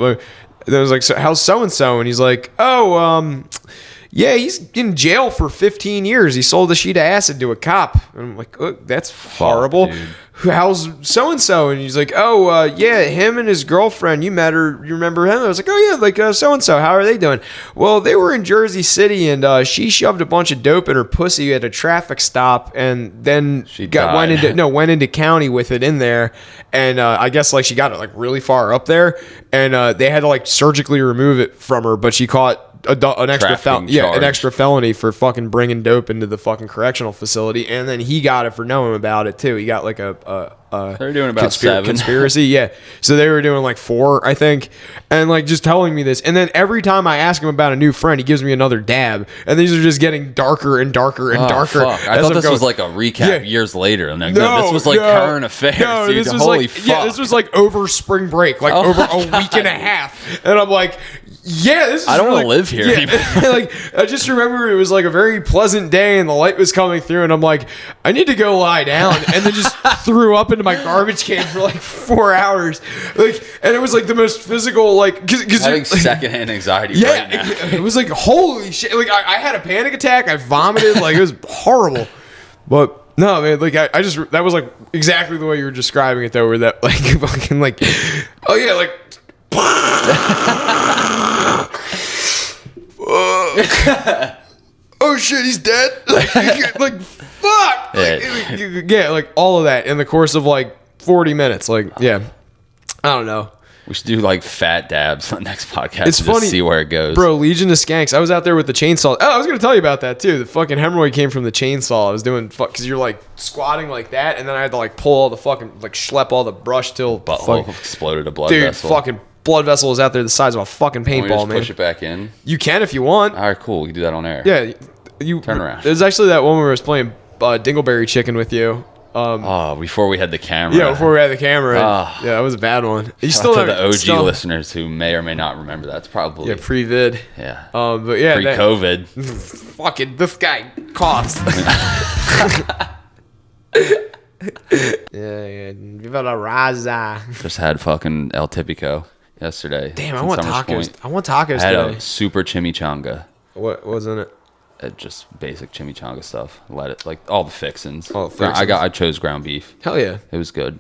Then I was like, so how's so and so? And he's like, oh, yeah, he's in jail for 15 years. He sold a sheet of acid to a cop. And I'm like, oh, that's horrible. Dude. How's so and so? And he's like, oh, yeah, him and his girlfriend. You met her. You remember him? I was like, oh yeah, like so and so. How are they doing? Well, they were in Jersey City, and she shoved a bunch of dope in her pussy at a traffic stop, and then went into county with it in there, and I guess like she got it like really far up there, and they had to like surgically remove it from her, but she caught an extra felony for fucking bringing dope into the fucking correctional facility, and then he got it for knowing about it too. He got like they're doing about 7 conspiracy, yeah. So they were doing like 4, I think, and like just telling me this, and then every time I ask him about a new friend, he gives me another dab, and these are just getting darker and darker and darker. Fuck. I thought this was like a recap years later, and then this was like current affairs. No, dude. This was Holy like, fuck! Yeah, this was like over spring break, like over a week and a half, and I'm like. Yeah, this is I don't want to live here anymore. Like, I just remember it was like a very pleasant day and the light was coming through, and I'm like, I need to go lie down, and then just threw up into my garbage can for like 4 hours. Like, and it was like the most physical, like, cause having secondhand anxiety right now. It was like, holy shit. Like, I had a panic attack. I vomited. Like, it was horrible. But no, man, like, I just, that was like exactly the way you were describing it, though, where that, like, fucking, like, oh yeah, like, oh shit, he's dead. Like fuck. Yeah, like all of that in the course of like 40 minutes. Like, yeah, I don't know. We should do like fat dabs on the next podcast. It's funny, just see where it goes, bro. Legion of Skanks. I was out there with the chainsaw. Oh, I was gonna tell you about that too. The fucking hemorrhoid came from the chainsaw. I was doing because you're like squatting like that, and then I had to like pull all the fucking like schlep all the brush till butthole exploded a blood dude, vessel. Fucking blood vessel is out there the size of a fucking paintball, man. Push it back in. You can if you want. All right, cool. We can do that on air. Yeah, you turn around. There's actually that one where I was playing Dingleberry Chicken with you. Before we had the camera. Yeah, before we had the camera. Yeah, that was a bad one. You still have the OG listeners who may or may not remember that. It's probably pre-vid. Yeah. But yeah, pre-COVID. Fucking this guy coughs. Yeah. Viva la raza. Just had fucking El Tipico yesterday. Damn, I want tacos. I want tacos today. I had a super chimichanga. What was in it? Just basic chimichanga stuff. Let it like all the fixins. Oh, I chose ground beef. Hell yeah, it was good.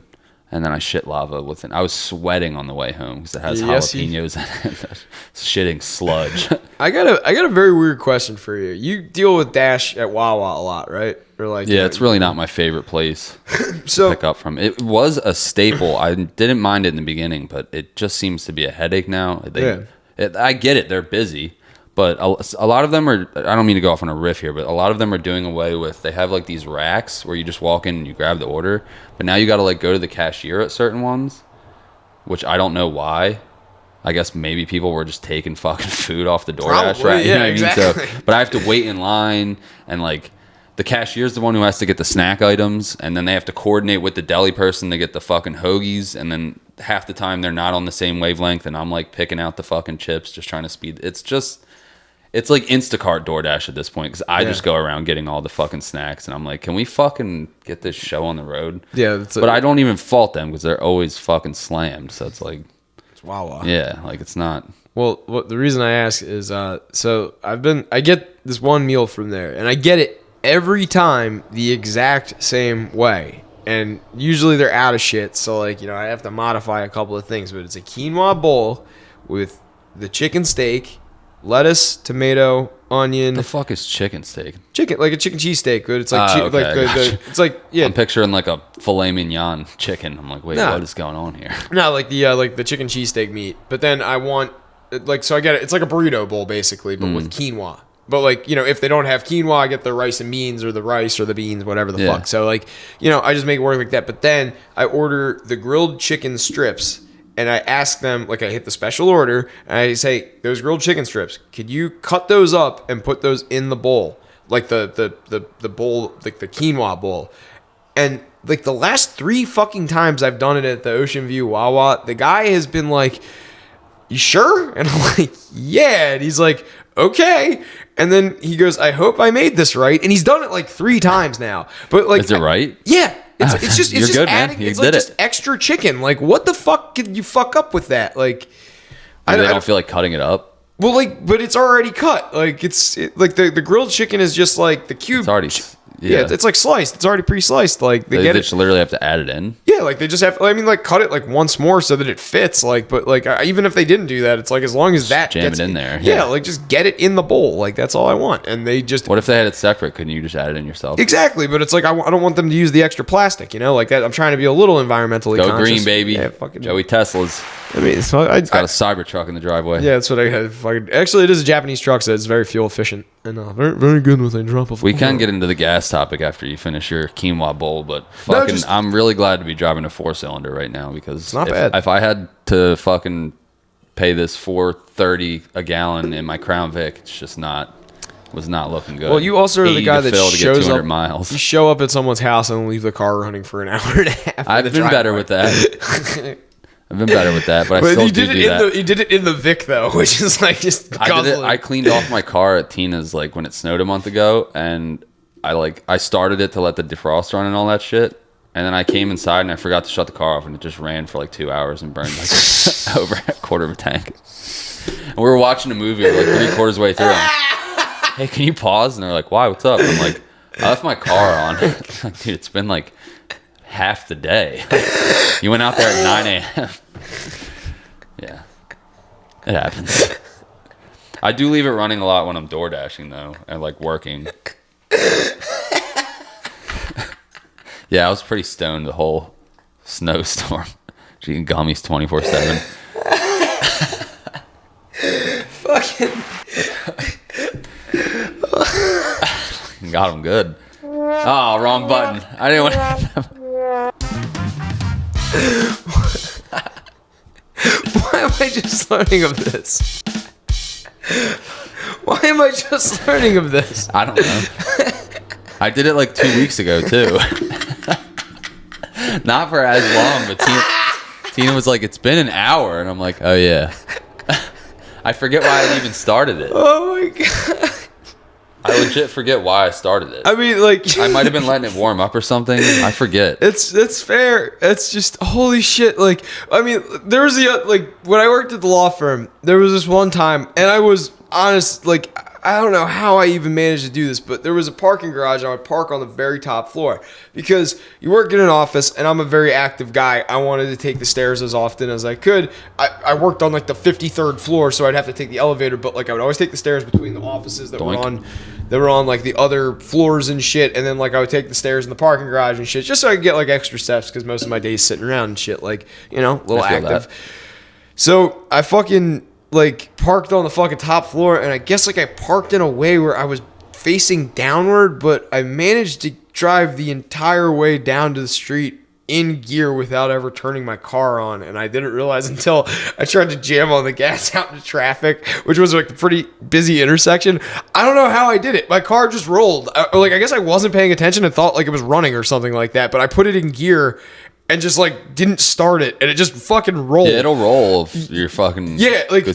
And then I shit lava with it. I was sweating on the way home because it has jalapenos in it. Shitting sludge. I got a very weird question for you. You deal with Dash at Wawa a lot, right? Or like it's really not my favorite place to pick up from. It was a staple. I didn't mind it in the beginning, but it just seems to be a headache now. I get it. They're busy. But a lot of them are, I don't mean to go off on a riff here, but a lot of them are doing away with, they have like these racks where you just walk in and you grab the order. But now you got to like go to the cashier at certain ones, which I don't know why. I guess maybe people were just taking fucking food off the DoorDash, right? Yeah, exactly. But I have to wait in line and like, the cashier's the one who has to get the snack items, and then they have to coordinate with the deli person to get the fucking hoagies, and then half the time they're not on the same wavelength, and I'm like picking out the fucking chips, just trying to speed. It's like Instacart DoorDash at this point, because I just go around getting all the fucking snacks, and I'm like, can we fucking get this show on the road? Yeah, but I don't even fault them because they're always fucking slammed. So it's like, it's Wawa. Yeah, like it's not. Well, the reason I ask is so I get this one meal from there, and I get it every time the exact same way. And usually they're out of shit, so like, I have to modify a couple of things, but it's a quinoa bowl with the chicken steak, lettuce, tomato, onion. The fuck is chicken steak? Chicken, like a chicken cheese steak, but it's like it's like I'm picturing like a filet mignon chicken. I'm like, wait, what is going on here? No, like the chicken cheese steak meat. But then I want so I get it. It's like a burrito bowl basically, but with quinoa. But like, if they don't have quinoa, I get the rice and beans or the rice or the beans, whatever the fuck. So like, I just make it work like that. But then I order the grilled chicken strips. And I ask them, like I hit the special order, and I say, those grilled chicken strips, could you cut those up and put those in the bowl? Like the bowl, like the quinoa bowl. And like the last 3 fucking times I've done it at the Ocean View Wawa, the guy has been like, you sure? And I'm like, yeah. And he's like, okay. And then he goes, I hope I made this right. And he's done it like 3 times now. But like, is it right? Yeah. It's just good, adding. Man. It's like just extra chicken. Like, what the fuck could you fuck up with that? Like, I don't feel like cutting it up. Well, like, but it's already cut. Like, like the grilled chicken is just like the cube. It's already. Yeah, it's like sliced. It's already pre-sliced. Like they just literally have to add it in. Yeah, like they just have. I mean, like cut it like once more so that it fits. Like, but like even if they didn't do that, it's like as long as that jam gets it in there. Yeah, like just get it in the bowl. Like that's all I want. And they just. What if they had it separate? Couldn't you just add it in yourself? Exactly, but it's like I don't want them to use the extra plastic. Like that. I'm trying to be a little environmentally Go conscious. green, baby. Yeah, fucking Joey Tesla's. I mean, it's got a Cybertruck in the driveway. Yeah, that's what I had. Actually, it is a Japanese truck, so it's very fuel efficient and very, very good with a drop of. We can get into the gas topic after you finish your quinoa bowl, but fucking, I'm really glad to be driving a 4-cylinder right now because it's not bad. If I had to fucking pay this $4.30 a gallon in my Crown Vic, it's just was not looking good. Well, you also are the guy that shows up. Miles. You show up at someone's house and leave the car running for an hour and a half. I've been better with that. I've been better with that, but I still do that. You did it in the Vic though, which is like just. I cleaned off my car at Tina's like when it snowed a month ago, and I started it to let the defrost run and all that shit, and then I came inside and I forgot to shut the car off, and it just ran for like 2 hours and burned like over a quarter of a tank. And we were watching a movie, like 3/4 way through. Hey, can you pause? And they're like, why? What's up? And I'm like, I left my car on. Like, dude, it's been like half the day. You went out there at 9 a.m. Yeah, it happens. I do leave it running a lot when I'm door dashing though, and like working. Yeah, I was pretty stoned the whole snowstorm. Eating gummies 24/7. Fucking got him good. Oh, wrong button. I didn't want to. Why am I just learning of this? Why am I just learning of this? I don't know. I did it like 2 weeks ago too. Not for as long, but Tina was like, "It's been an hour," and I'm like, "Oh yeah." I forget why I even started it. Oh my god. I legit forget why I started it. I mean, like I might have been letting it warm up or something. I forget. It's fair. It's just holy shit. Like, I mean, there was when I worked at the law firm, there was this one time, and I was honest, like I don't know how I even managed to do this, but there was a parking garage, and I would park on the very top floor because you work in an office, and I'm a very active guy. I wanted to take the stairs as often as I could. I worked on like the 53rd floor, so I'd have to take the elevator, but like I would always take the stairs between the offices that were on like the other floors and shit, and then like I would take the stairs in the parking garage and shit, just so I could get like extra steps because most of my days sitting around and shit, like, a little active. So I fucking like parked on the fucking top floor, and I guess like I parked in a way where I was facing downward, but I managed to drive the entire way down to the street in gear without ever turning my car on, and I didn't realize until I tried to jam on the gas out into traffic, which was like a pretty busy intersection. I don't know how I did it. My car just rolled. I guess I wasn't paying attention and thought like it was running or something like that, but I put it in gear and just like didn't start it, and it just fucking rolled. Yeah, it'll roll if you're fucking. Yeah, like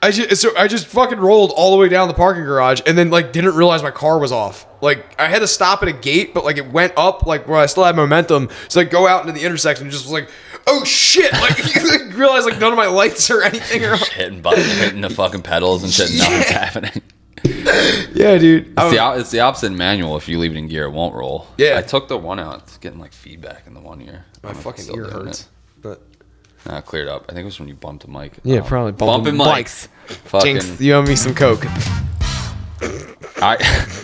I just fucking rolled all the way down the parking garage, and then like didn't realize my car was off. Like I had to stop at a gate, but like it went up like where I still had momentum, so I go out into the intersection and just was like, oh shit! Like you realize like none of my lights or anything are on. Hitting buttons, hitting the fucking pedals and shit. Nothing's happening. Yeah, dude. It's the opposite in manual. If you leave it in gear, it won't roll. Yeah. I took the one out. It's getting like feedback in the one ear. My fucking ear hurts. But Nah, it cleared up. I think it was when you bumped the mic. yeah, probably bumping mics. Fucking. Jinx, you owe me some coke.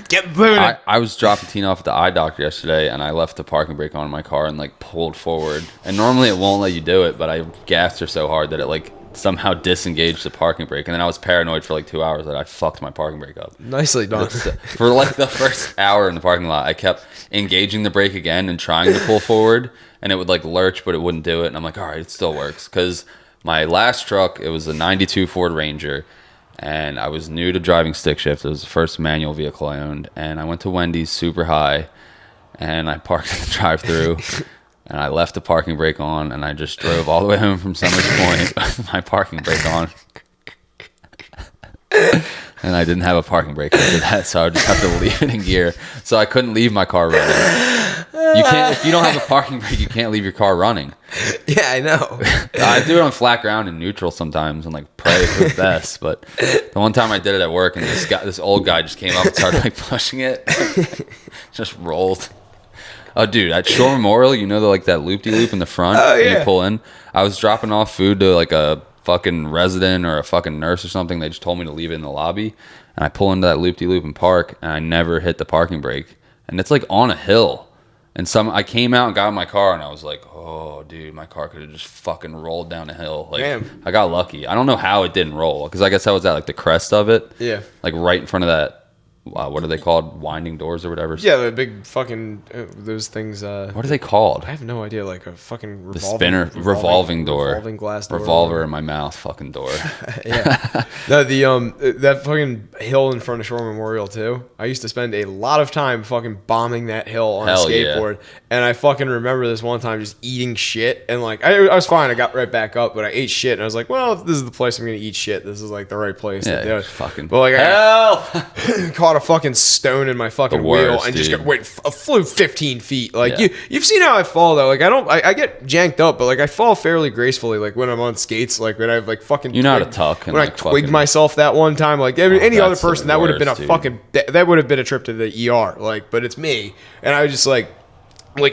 Get moving. I was dropping Tina off at the eye doctor yesterday, and I left the parking brake on in my car and like pulled forward. And normally it won't let you do it, but I gassed her so hard that it like somehow disengaged the parking brake, and then I was paranoid for like 2 hours that I fucked my parking brake up. Nicely done. For like the first hour in the parking lot, I kept engaging the brake again and trying to pull forward, and it would like lurch, but it wouldn't do it. And I'm like, all right, it still works. Because my last truck, it was a 92 Ford Ranger, and I was new to driving stick shift. It was the first manual vehicle I owned, and I went to Wendy's super high, and I parked in the drive-thru. And I left the parking brake on, and I just drove all the way home from Summers Point with my parking brake on. And I didn't have a parking brake after that, so I just have to leave it in gear. So I couldn't leave my car running. You can't if you don't have a parking brake, you can't leave your car running. Yeah, I know. I do it on flat ground and neutral sometimes, and like pray for the best. But the one time I did it at work, and this old guy just came up and started like pushing it, just rolled. Oh, dude, at Shore Memorial, you know, that loop-de-loop in the front when you pull in? I was dropping off food to, like, a fucking resident or a fucking nurse or something. They just told me to leave it in the lobby. And I pull into that loop-de-loop and park, and I never hit the parking brake. And it's, like, on a hill. And I came out and got in my car, and I was like, oh, dude, my car could have just fucking rolled down a hill. Like, damn. I got lucky. I don't know how it didn't roll, because I guess I was at, like, the crest of it. Yeah. Like, right in front of that. What are they called? Winding doors or whatever? Yeah, the big fucking those things. What are they called? I have no idea. Like a fucking revolving door, revolving glass door, revolver in my mouth, fucking door. Yeah. No, that fucking hill in front of Shore Memorial too. I used to spend a lot of time fucking bombing that hill on a skateboard, and I fucking remember this one time just eating shit, and like I was fine. I got right back up, but I ate shit, and I was like, well, if this is the place I'm gonna eat shit, this is like the right place to do it. Fucking. But like, hell. Caught a fucking stone in my fucking wheel and just flew 15 feet. Like you've seen how I fall though. Like I get janked up, but like I fall fairly gracefully. Like when I'm on skates, like when I've like fucking you know how to tuck. When I twigged myself that one time, like any other person, that would have been a fucking that would have been a trip to the ER. Like, but it's me, and I was just like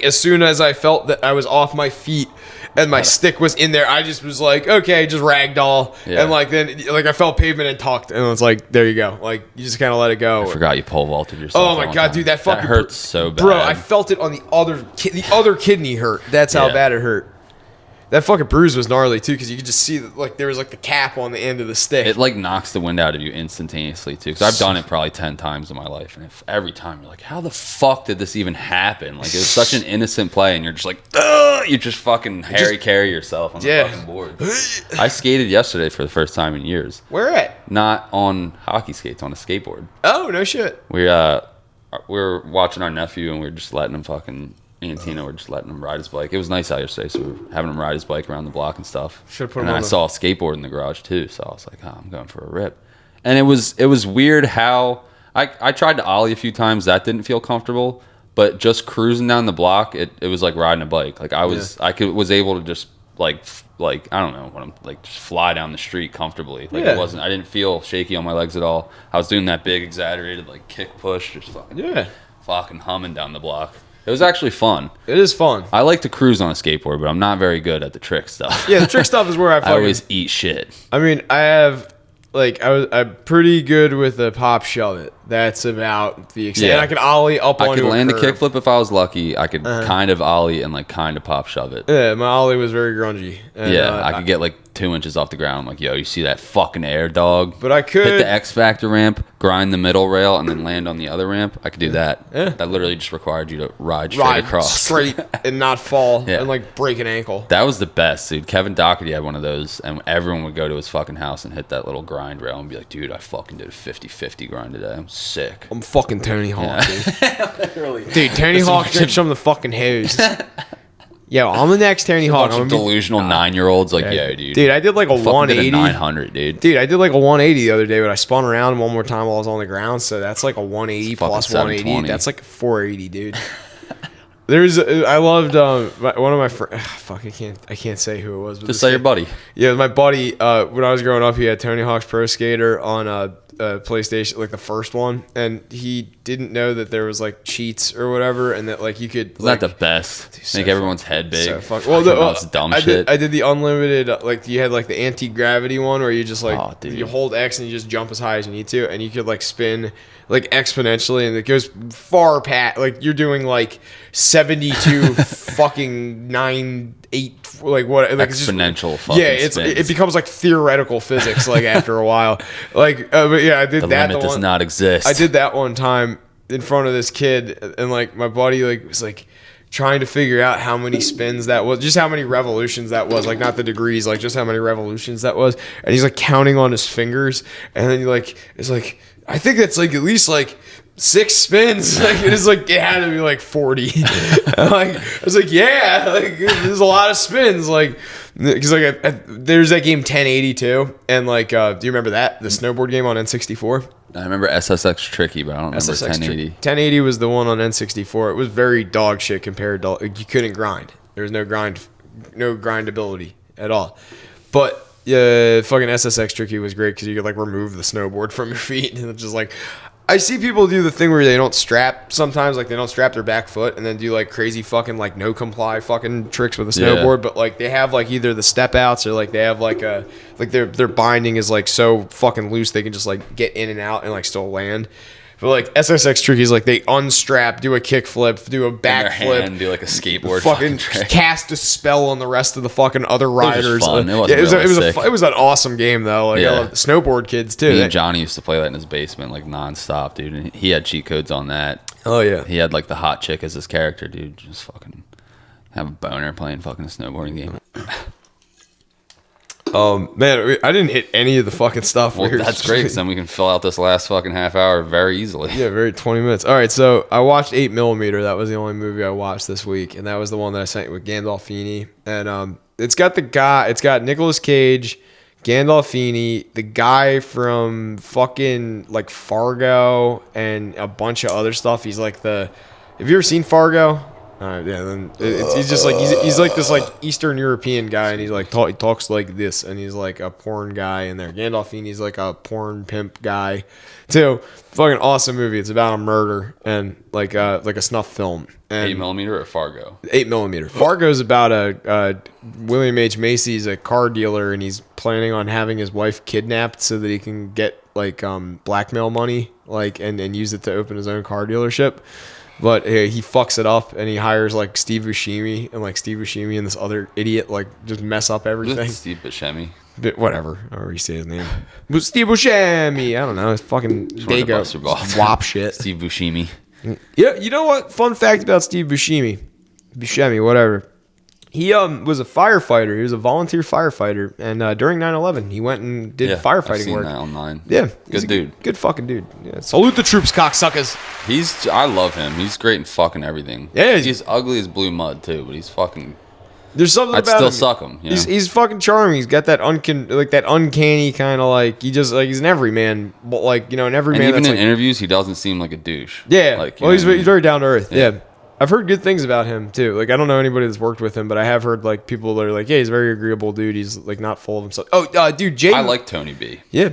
as soon as I felt that I was off my feet and my stick was in there, I just was like, okay, just ragdoll. Yeah. And like then like I felt pavement and tucked, and it's like, there you go. Like you just kind of let it go. I forgot you pole vaulted yourself. Oh my god, dude, that fucking hurts so bad. Bro, I felt it on the other kidney hurt. That's how bad it hurt. That fucking bruise was gnarly too, because you could just see that like there was like the cap on the end of the stick. It like knocks the wind out of you instantaneously too. Because I've done it probably 10 times in my life, and every time you're like, how the fuck did this even happen? Like it was such an innocent play, and you're just like, ugh! You just fucking carry yourself on the fucking board. I skated yesterday for the first time in years. Where at? Not on hockey skates, on a skateboard. Oh no shit. We were watching our nephew, and we were just letting him fucking. Me and Tina were just letting him ride his bike. It was nice out yesterday, so we were having him ride his bike around the block and stuff. And then I saw a skateboard in the garage too, so I was like, oh, I'm going for a rip. And it was weird how I tried to ollie a few times. That didn't feel comfortable, but just cruising down the block, it was like riding a bike. Like I was able to just like I don't know what I'm like, just fly down the street comfortably. Like it wasn't. I didn't feel shaky on my legs at all. I was doing that big exaggerated like kick push, just fucking humming down the block. It was actually fun. It is fun. I like to cruise on a skateboard, but I'm not very good at the trick stuff. Yeah, the trick stuff is where I always eat shit. I mean, I have I'm pretty good with the pop shove it. That's about the extent. Yeah. I can ollie up on. I could land a kickflip if I was lucky. I could kind of ollie and like kind of pop shove it. Yeah, my ollie was very grungy. And, I could get like 2 inches off the ground. I'm like, yo, you see that fucking air, dog? But I could hit the X Factor ramp, grind the middle rail, and then land on the other ramp. I could do that. Yeah. That literally just required you to ride across. straight and not fall Yeah. and like break an ankle. That was the best, dude. Kevin Doherty had one of those, and everyone would go to his fucking house and hit that little grind rail and be like, dude, I fucking did a 50-50 grind today. I'm sick. I'm fucking Tony Hawk, Yeah. dude. Tony Hawk did some of the fucking hose. Yo, I'm the next Tony Hawk. Bunch of delusional 9-year-olds like, yo, dude. Dude, I did like a Fucking did 180. 900, dude. Dude, I did like a 180 the other day, but I spun around one more time while I was on the ground. So that's like a 180 It's fucking plus 180. 720. That's like 480, dude. I loved one of my friends. Fuck, I can't say who it was. But Just say your buddy. Yeah, my buddy. When I was growing up, he had Tony Hawk's Pro Skater on PlayStation, like the first one, and he didn't know that there was like cheats or whatever, and that like you could. Isn't that the best? so Make everyone's head big. So fuck. Well, Well, dumb I shit. did the unlimited. Like you had like the anti-gravity one where you just like Oh, dude. you hold X and you just jump as high as you need to, and you could like spin like exponentially, and it goes far past. Like you're doing like 72 fucking 9-8 like what like Exponential it's just, fucking yeah, spins. it becomes like theoretical physics like after a while. Like but yeah, I did The that. limit does not exist. I did that one time in front of this kid, and like my buddy like was like trying to figure out how many spins that was, just how many revolutions that was, like not the degrees, like just how many revolutions that was, and he's like counting on his fingers, and then he like it's like I think that's like at least like 6 spins. Like it is like it had to be like 40. Like I was like, yeah, like there's a lot of spins, like because like there's that game 1082, and like do you remember that the snowboard game on N64? I remember SSX Tricky, but I don't remember 1080. 1080 was the one on N64. It was very dog shit compared to like, you couldn't grind. There was no grindability at all. But fucking SSX Tricky was great because you could like remove the snowboard from your feet, and it's just like I see people do the thing where they don't strap sometimes, like they don't strap their back foot and then do like crazy fucking like no comply fucking tricks with a snowboard, but like they have like either the step outs or like they have like a like their binding is like so fucking loose they can just like get in and out and like still land. But like SSX Tricky's like they unstrap, do a kickflip, do a backflip, do like a skateboard, fucking cast a spell on the rest of the fucking other riders. fun. It Was an awesome game though. Like I love the snowboard kids too. Me and Johnny used to play that in his basement like nonstop, dude. And he had cheat codes on that. Oh yeah. He had like the hot chick as his character, dude. Just fucking have a boner playing fucking a snowboarding game. Man, I didn't hit any of the fucking stuff. Well, that's great because then we can fill out this last fucking half hour very easily. Yeah, very 20 minutes. All right, so I watched 8mm. That was the only movie I watched this week, and that was the one that I sent you with Gandolfini. And it's got Nicolas Cage, Gandolfini, the guy from fucking like Fargo, and a bunch of other stuff. He's like have you ever seen Fargo? Yeah, then he's just like he's like this like Eastern European guy, and he's like he talks like this, and he's like a porn guy in there. Gandolfini's like a porn pimp guy, too. Fucking awesome movie. It's about a murder and like a snuff film. And 8mm or Fargo? 8mm. Fargo's about a William H. Macy's a car dealer, and he's planning on having his wife kidnapped so that he can get like blackmail money, like and use it to open his own car dealership. But he fucks it up, and he hires like Steve Buscemi, and like Steve Buscemi and this other idiot like just mess up everything. Steve Buscemi. But whatever, however you say his name. But Steve Buscemi, I don't know. It's fucking Dago wop shit. Steve Buscemi. Yeah, you know what? Fun fact about Steve Buscemi, whatever. He was a firefighter. He was a volunteer firefighter, and during 9/11, he went and did firefighting I've seen work. that online. Yeah, good dude. Good fucking dude. Yeah. Salute the troops, cocksuckers. I love him. He's great in fucking everything. Yeah, he's ugly as blue mud too, but he's fucking. There's something I'd about still him. suck him. You know? He's fucking charming. He's got that uncanny kind of like he's an everyman, but like in everyman. And even that's in like, interviews, he doesn't seem like a douche. Yeah, like, well, he's very down to earth. Yeah. Yeah. I've heard good things about him too. Like I don't know anybody that's worked with him, but I have heard like people that are like, yeah, he's a very agreeable dude. He's like not full of himself. Oh, dude, Jay. I like Tony B. Yeah,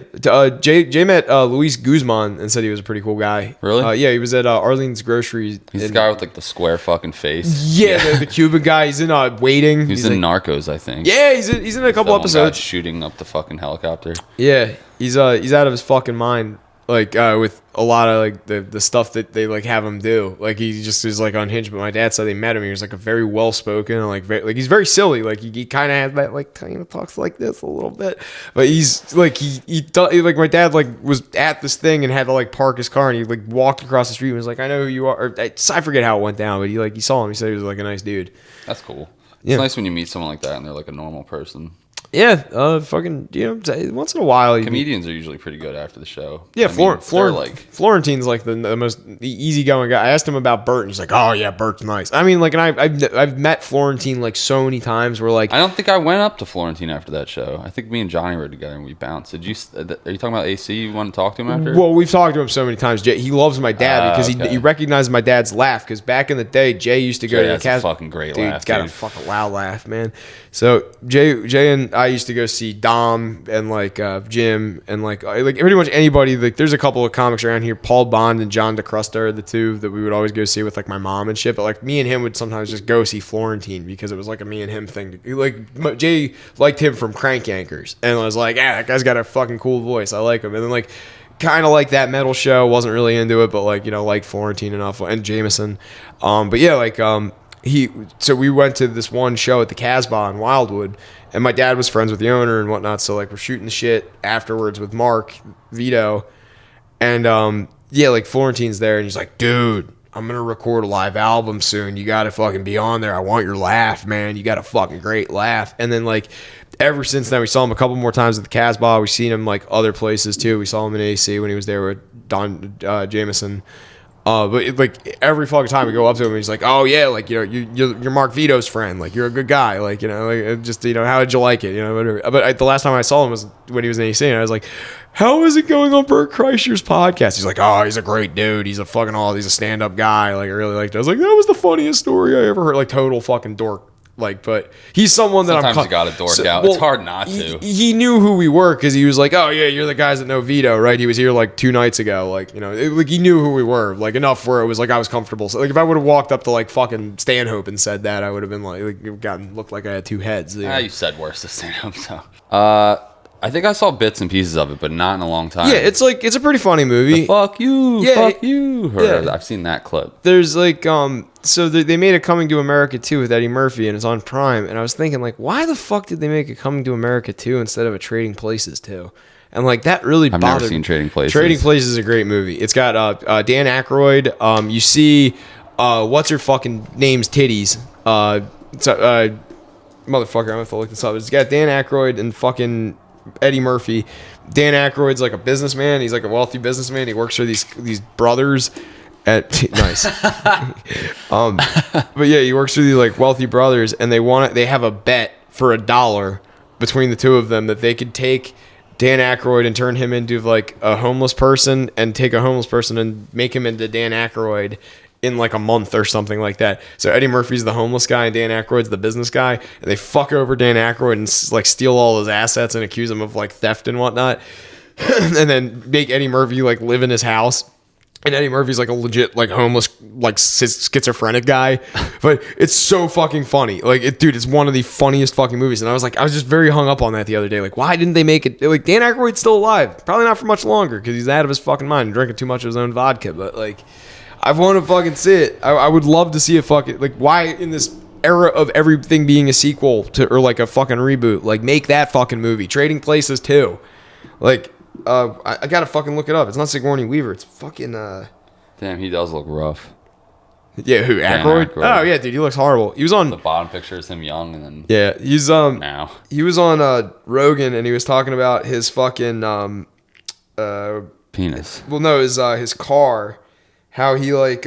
Jay met Luis Guzman and said he was a pretty cool guy. Really? Yeah, he was at Arlene's Grocery. He's the guy with like the square fucking face. Yeah, the Cuban guy. He's in Waiting. He's in Narcos, I think. Yeah, he's in a couple That one guy episodes. shooting up the fucking helicopter. Yeah, he's out of his fucking mind. like with a lot of like the stuff that they like have him do. Like he just is like unhinged. But my dad said they met him. He was like a very well spoken and like very, like he's very silly. Like he kind of has that like kind of talks like this a little bit. But he's like like my dad like was at this thing and had to like park his car and he like walked across the street and was like, I know who you are. Or, I forget how it went down, but he saw him. He said he was like a nice dude. That's cool. Yeah. It's nice when you meet someone like that and they're like a normal person. Yeah, fucking, once in a while. Comedians are usually pretty good after the show. Yeah, Florentine's like the easygoing guy. I asked him about Bert, and he's like, "Oh yeah, Bert's nice." I mean, like, and I've met Florentine like so many times. Where like, I don't think I went up to Florentine after that show. I think me and Johnny were together and we bounced. Are you talking about AC? You want to talk to him after? Well, we've talked to him so many times. He loves my dad because okay. he recognized my dad's laugh. Because back in the day, Jay used to go to the That's a fucking great laugh. He's got a fucking loud laugh, man. So Jay and I used to go see Dom and like Jim and like pretty much anybody. Like there's a couple of comics around here. Paul Bond and John DeCrusta are the two that we would always go see with like my mom and shit. But like me and him would sometimes just go see Florentine because it was like a me and him thing. Like Jay liked him from Crank Yankers and I was like, yeah, that guy's got a fucking cool voice. I like him. And then like kind of like that metal show. Wasn't really into it, but like liked Florentine enough and Jameson. But yeah, like so we went to this one show at the Casbah in Wildwood, and my dad was friends with the owner and whatnot. So like we're shooting the shit afterwards with Mark Vito, and like Florentine's there, and he's like, dude, I'm gonna record a live album soon. You gotta fucking be on there. I want your laugh, man. You got a fucking great laugh. And then like ever since then, we saw him a couple more times at the Casbah. We've seen him like other places too. We saw him in AC when he was there with Don Jameson. But like every fucking time we go up to him, he's like, "Oh yeah, like you're Mark Vito's friend. Like you're a good guy. Like like just how did you like it? Whatever." But the last time I saw him was when he was in AC, and I was like, "How is it going on Bert Kreischer's podcast?" He's like, "Oh, he's a great dude. He's a stand up guy. Like I really liked it." I was like, "That was the funniest story I ever heard." Like total fucking dork. Like, but he's someone that sometimes you gotta dork out. It's hard not to. He knew who we were because he was like, "Oh yeah, you're the guys that know Vito, right?" He was here like 2 nights ago. Like like he knew who we were, like enough where it was like I was comfortable. So like if I would have walked up to like fucking Stanhope and said that, I would have been like looked like I had 2 heads. You said worse to Stanhope. So I think I saw bits and pieces of it, but not in a long time. Yeah, it's a pretty funny movie. Fuck you, fuck you. Yeah. I've seen that clip. There's like so they made a Coming to America 2 with Eddie Murphy, and it's on Prime. And I was thinking like, why the fuck did they make a Coming to America 2 instead of a Trading Places 2? And like that really bothered me. I've never seen Trading Places. Trading Places is a great movie. It's got Dan Aykroyd. You see what's her fucking name's titties. Motherfucker, I'm gonna have to look this up. It's got Dan Aykroyd and fucking Eddie Murphy. Dan Aykroyd's like a businessman. He's like a wealthy businessman. He works for these brothers nice. But yeah, he works for these like wealthy brothers, and they have a bet for $1 between the two of them that they could take Dan Aykroyd and turn him into like a homeless person, and take a homeless person and make him into Dan Aykroyd in like a month or something like that. So Eddie Murphy's the homeless guy and Dan Aykroyd's the business guy, and they fuck over Dan Aykroyd and like steal all his assets and accuse him of like theft and whatnot, and then make Eddie Murphy like live in his house. And Eddie Murphy's like a legit like homeless like schizophrenic guy, but it's so fucking funny. Like dude, it's one of the funniest fucking movies. And I was just very hung up on that the other day. Like, why didn't they make it? Like Dan Aykroyd's still alive, probably not for much longer because he's out of his fucking mind and drinking too much of his own vodka. But like, I want to fucking see it. I would love to see a fucking like why in this era of everything being a sequel to or like a fucking reboot, like make that fucking movie. Trading Places 2, like. I gotta fucking look it up. It's not Sigourney Weaver. It's fucking Damn, he does look rough. Yeah, who? Aykroyd? Oh yeah, dude, he looks horrible. He was on the bottom picture is him young, and then he's now he was on Rogan, and he was talking about his fucking penis. Well, no, his car, how he like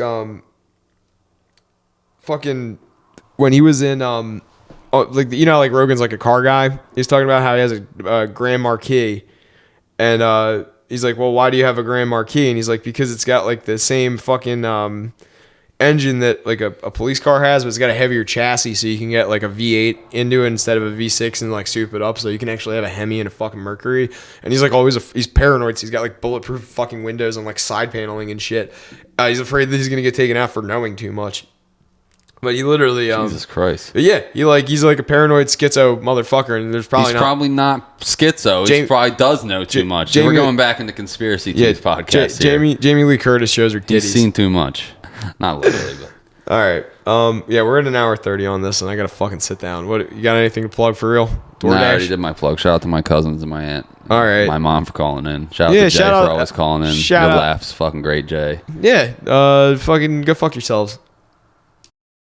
fucking when he was in like like Rogan's like a car guy. He's talking about how he has a Grand Marquis. And he's like, well, why do you have a Grand Marquis? And he's like, because it's got like the same fucking engine that like a police car has, but it's got a heavier chassis, so you can get like a V8 into it instead of a V6 and like soup it up, so you can actually have a Hemi and a fucking Mercury. And he's like always he's paranoid, so he's got like bulletproof fucking windows and like side paneling and shit. He's afraid that he's gonna get taken out for knowing too much. But he literally, Jesus Christ. yeah, he's like a paranoid schizo motherfucker, and there's probably He's probably not schizo. He probably does know too much. We're going back into conspiracy teams podcast here. Jamie Lee Curtis shows her titties. He's seen too much. Not literally, but. All right. Yeah, we're at an hour 30 on this, and I gotta fucking sit down. What you got? Anything to plug for real? No, I already did my plug. Shout out to my cousins and my aunt. All right. My mom for calling in. Shout out to Jay for always calling in. Your laughs fucking great, Jay. Yeah. Fucking go fuck yourselves.